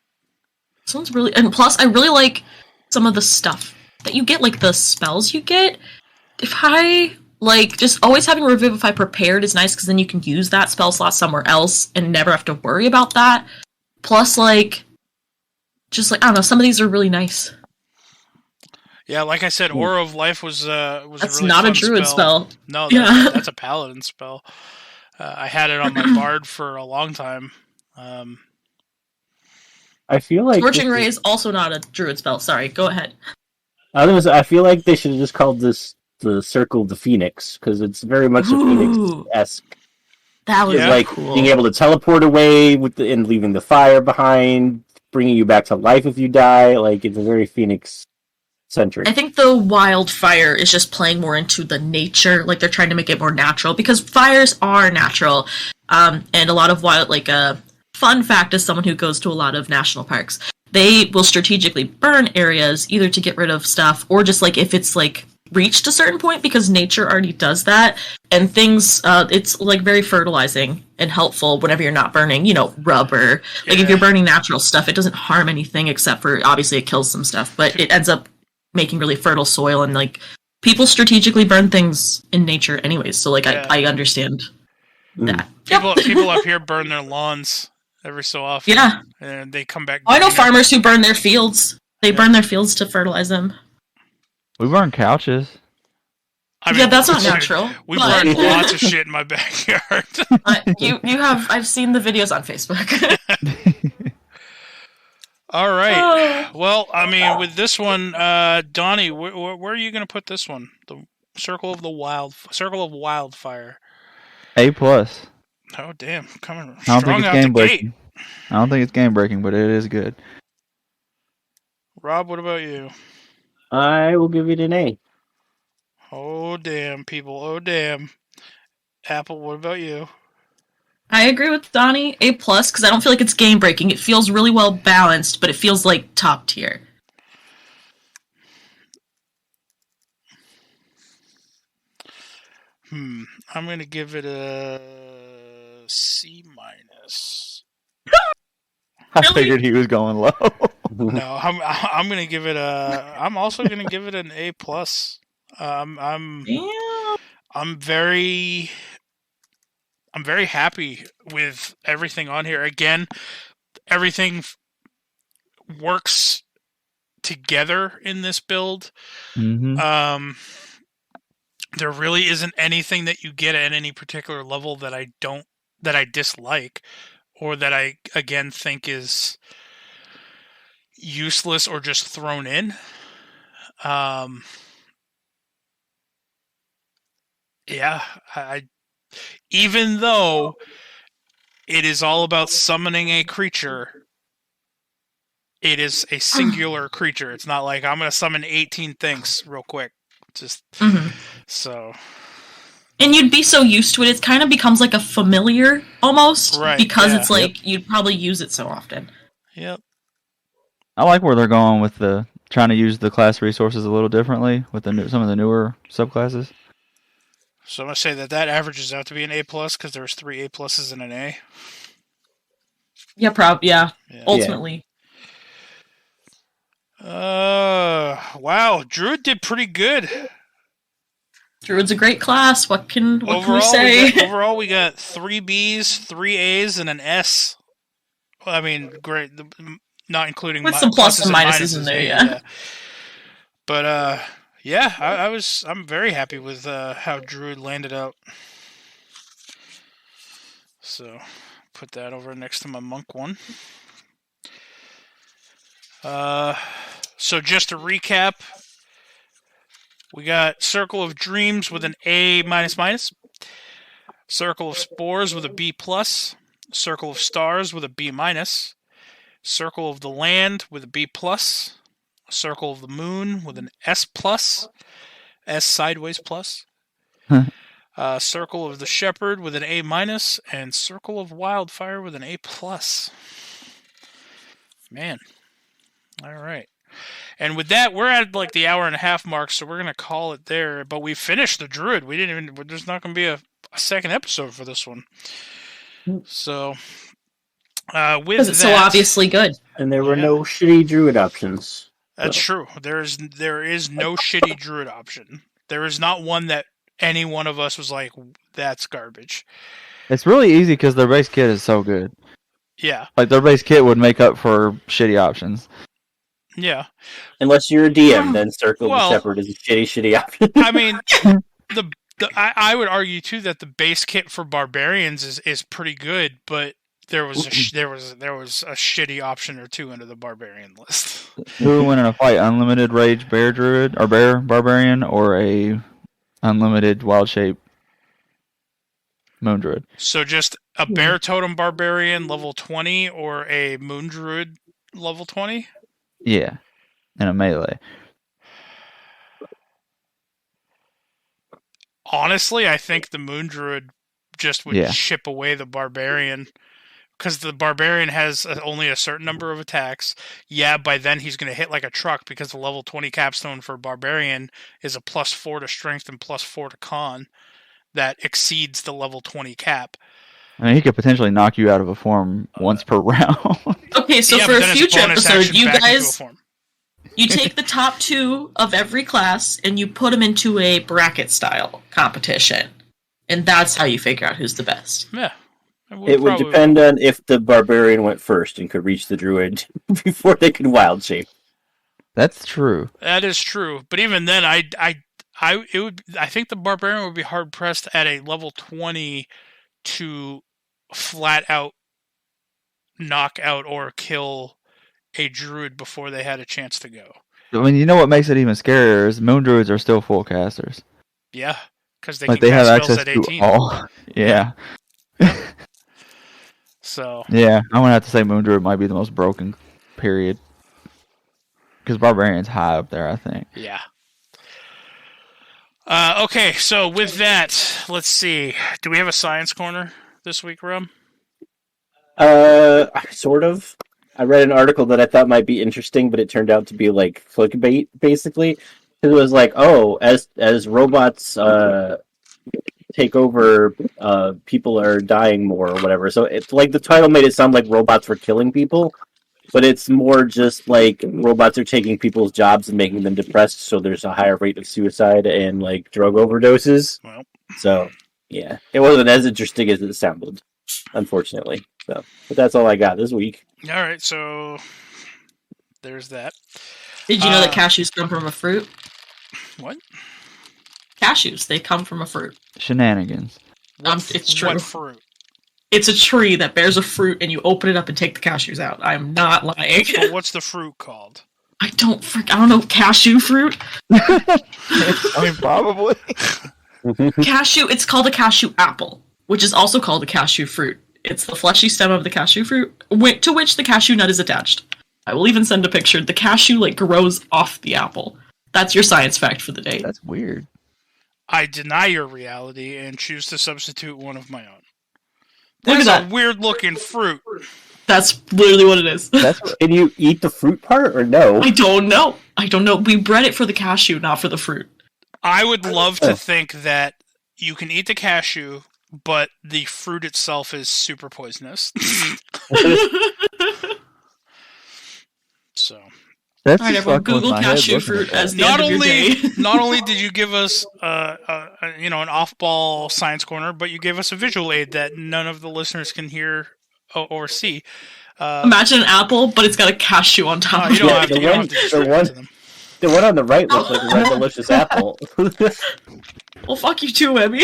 This one's really... And plus, I really like some of the stuff that you get, like the spells you get. If I... Like, just always having Revivify prepared is nice, because then you can use that spell slot somewhere else and never have to worry about that. Plus, like... Just like, I don't know, some of these are really nice. Yeah, like I said, Aura of Life was That's a really not a fun druid spell. No, Yeah. that's a paladin spell. I had it on my bard for a long time. I feel like Scorching Ray is also not a druid spell. Sorry, go ahead. I feel like they should have just called this the Circle of the Phoenix, because it's very much a Phoenix-esque. That was Yeah. Like cool. being able to teleport away and leaving the fire behind, bringing you back to life if you die. Like, it's very Phoenix-centric. I think the Wildfire is just playing more into the nature, like they're trying to make it more natural, because fires are natural. And a lot of fun fact as someone who goes to a lot of national parks, they will strategically burn areas either to get rid of stuff or just like if it's like reached a certain point, because nature already does that, and things it's like very fertilizing and helpful whenever you're not burning, rubber. Like if you're burning natural stuff, it doesn't harm anything except for obviously it kills some stuff, but it ends up making really fertile soil, and like people strategically burn things in nature anyways, so like I understand that. People up here burn their lawns every so often. Yeah. And they come back. I know farmers who burn their fields. They burn their fields to fertilize them. We burn couches. I mean, Yeah, that's not natural. We but- burn lots of shit in my backyard. I've seen the videos on Facebook. All right. Well, I mean, with this one, Donnie, where are you going to put this one? The Circle of Wildfire. A plus. Oh damn! Coming I don't strong think out it's game the gate. breaking. I don't think it's game breaking, but it is good. Rob, what about you? I will give it an A. Oh damn, people! Oh damn. Apple, what about you? I agree with Donnie, A+, because I don't feel like it's game breaking. It feels really well balanced, but it feels like top tier. I'm gonna give it a C minus. I figured he was going low. No, I'm gonna give it a. I'm also gonna give it an A plus. I'm very happy with everything on here. Again, everything works together in this build. Mm-hmm. There really isn't anything that you get at any particular level that I dislike, or that I again think is useless or just thrown in. Yeah, I even though it is all about summoning a creature, it is a singular creature. It's not like I'm going to summon 18 things real quick. Just so. And you'd be so used to it, it kind of becomes like a familiar almost, Right, because yeah. it's like you'd probably use it so often. Yep. I like where they're going with the trying to use the class resources a little differently with some of the newer subclasses. So I'm going to say that averages out to be an A+, because there's 3 A+ and an A. Yeah, Yeah. ultimately. Wow, Druid did pretty good. Druid's a great class. What can we say? Overall, we got 3 Bs, 3 As, and an S. Well, I mean, great, not including with some pluses and minuses in there, yeah. But I'm very happy with how Druid landed out. So, put that over next to my monk one. So just to recap, we got Circle of Dreams with an A minus, Circle of Spores with a B plus, Circle of Stars with a B minus, Circle of the Land with a B plus, Circle of the Moon with an S plus, S sideways plus, Circle of the Shepherd with an A minus, and Circle of Wildfire with an A plus. Man. All right. And with that, we're at like the hour and a half mark, so we're going to call it there. But we finished the Druid. There's not going to be a second episode for this one. So, because it's so obviously good. And there were no shitty Druid options. That's true. There is no shitty Druid option. There is not one that any one of us was like, that's garbage. It's really easy because their base kit is so good. Yeah. Like, their base kit would make up for shitty options. Yeah. Unless you're a DM, then Circle of the Shepherd is a shitty option. I mean, I would argue too that the base kit for barbarians is pretty good, but there was a shitty option or two under the barbarian list. Who would win in a fight? Unlimited rage bear druid or bear barbarian, or a unlimited wild shape moon druid? So just a bear totem barbarian level 20 or a moon druid level 20? Yeah, in a melee. Honestly, I think the moon druid just would chip away the barbarian, because the barbarian has only a certain number of attacks. Yeah, by then he's going to hit like a truck, because the level 20 capstone for barbarian is a +4 to strength and +4 to con that exceeds the level 20 cap. I mean, he could potentially knock you out of a form once per round. Okay, so for a future episode, you guys, you take the top 2 of every class and you put them into a bracket style competition, and that's how you figure out who's the best. Yeah, it would depend on if the barbarian went first and could reach the druid before they could wild shape. That's true. That is true, but even then, I think the barbarian would be hard pressed at a level 20 to flat out knock out or kill a druid before they had a chance to go. I mean, you know what makes it even scarier is moon druids are still full casters. Yeah, because they like can have cast spells access at 18. to all. Yeah. So yeah, I'm gonna have to say moon druid might be the most broken. Period. Because barbarian's high up there, I think. Yeah. Okay, so with that, let's see. Do we have a science corner this week, Rob? Sort of. I read an article that I thought might be interesting, but it turned out to be like clickbait, basically. It was like, as robots take over, people are dying more or whatever. So it's like the title made it sound like robots were killing people, but it's more just like robots are taking people's jobs and making them depressed, so there's a higher rate of suicide and like drug overdoses. Well. So yeah, it wasn't as interesting as it sounded, unfortunately. So, but that's all I got this week. All right, so there's that. Did you know that cashews come from a fruit? What? Cashews, they come from a fruit. Shenanigans. It's true. What fruit? It's a tree that bears a fruit, and you open it up and take the cashews out. I'm not lying. So what's the fruit called? I don't know, cashew fruit? I mean, probably. Cashew, it's called a cashew apple, which is also called a cashew fruit. It's the fleshy stem of the cashew fruit, to which the cashew nut is attached. I will even send a picture. The cashew, grows off the apple. That's your science fact for the day. That's weird. I deny your reality and choose to substitute one of my own. Look at That's that. a weird-looking fruit. That's literally what it is. Can you eat the fruit part or no? I don't know. We bred it for the cashew, not for the fruit. I would love to think that you can eat the cashew, but the fruit itself is super poisonous. So, That's All right, just everyone, fucking with Google my head cashew looking fruit at that. as the end of your day. Not only did you give us an off-ball science corner, but you gave us a visual aid that none of the listeners can hear or see. Imagine an apple, but it's got a cashew on top of You don't it. have to. You don't have to describe it to them. The one on the right looks like a red delicious apple. Well, fuck you too, Webby.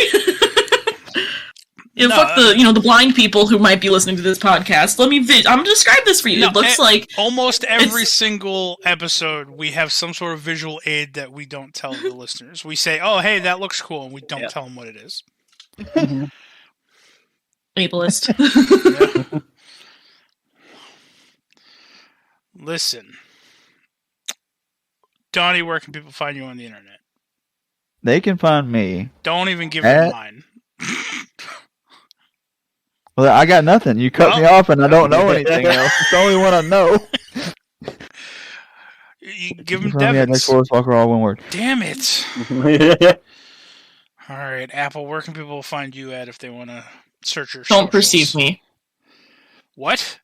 No, fuck the blind people who might be listening to this podcast. I'm gonna describe this for you. No, it looks like almost every single episode we have some sort of visual aid that we don't tell the listeners. We say, "Oh, hey, that looks cool," and we don't tell them what it is. ableist. Yeah. Listen, Donnie, where can people find you on the internet? They can find me. Don't even give them mine. Well, I got nothing. You cut me off, and I don't know anything else. It's the only one I know. You give them You can find me at Devins. Spores, Walker, all one word. Damn it! All right, Apple, where can people find you at if they want to search your Don't socials? perceive me. What?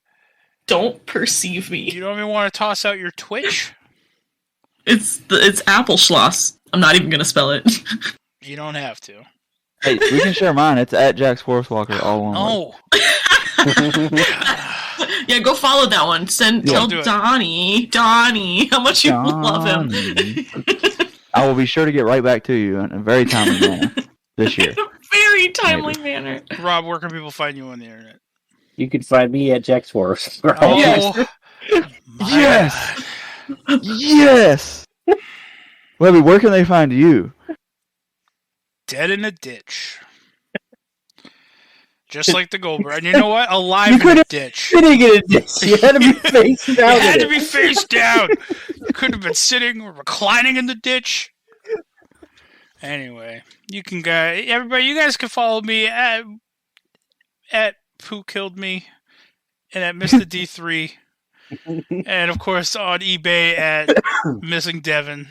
Don't perceive me. You don't even want to toss out your Twitch? It's Appleschloss. I'm not even gonna spell it. You don't have to. Hey, we can share mine. It's at Jack Spores, Walker, all one word. Yeah, go follow that one. Tell do it. Donnie, how much you love him. I will be sure to get right back to you in a very timely manner this year. Very timely manner. Rob, where can people find you on the internet? You can find me at Jack's Forest. Oh, Yes! my Yes! God. Yes! Webby, where can they find you? Dead in a ditch. Just like the Goldberg. And you know what? Alive in a ditch. Sitting in a ditch. You had to be face You down. had in to it. be face down. You could have been sitting or reclining in the ditch. Anyway, you guys can follow me at Who Killed Me and at Mr. D3. And of course on eBay at Missing Devin.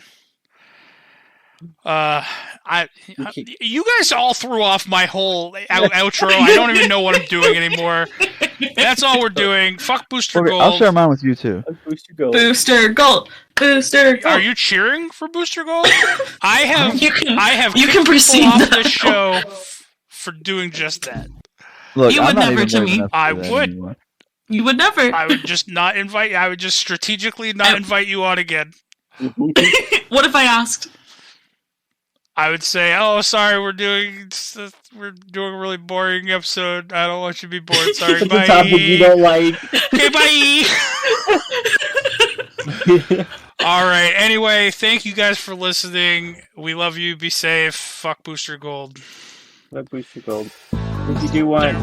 You guys all threw off my whole outro. I don't even know what I'm doing anymore. That's all we're doing. Fuck Booster Okay, Gold. I'll share mine with you too. Booster Gold. Booster Gold. Booster Gold. Are you cheering for Booster Gold? I have You can kicked proceed people off that. the show for doing just that. Look, You I'm would not never, even brave Jimmy. enough to I do that would. anymore. You would never. I would just not invite. I would just strategically not invite you on again. What if I asked? I would say, "Oh, sorry, we're doing a really boring episode. I don't want you to be bored. Sorry, It's bye." a topic you don't like. Okay, bye. All right. Anyway, thank you guys for listening. We love you. Be safe. Fuck Booster Gold. Booster Gold. If you do want,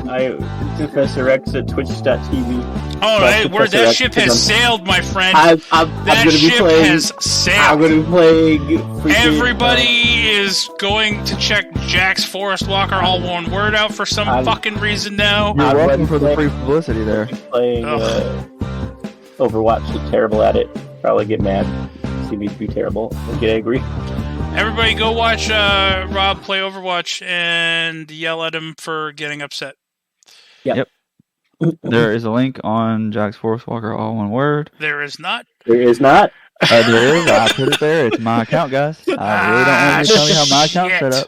Professor X at twitch.tv. Oh, Fuck where Professor that X, ship because has sailed, my friend. I'm That going to be ship playing. has I'm sailed. going to be playing. Freaking, Everybody is going to check Jack's Forest Walker all one word out for some fucking reason now. You're I'm welcome ready for the to free publicity there. playing Overwatch. I'm terrible at it. Probably get mad. See me be terrible and get angry. Everybody go watch Rob play Overwatch and yell at him for getting upset. Yep. There is a link on Jack's Forest Walker, all one word. There is not. There is not. There is. I put it there. It's my account, guys. I really don't want you to tell me how my account's set shit. up.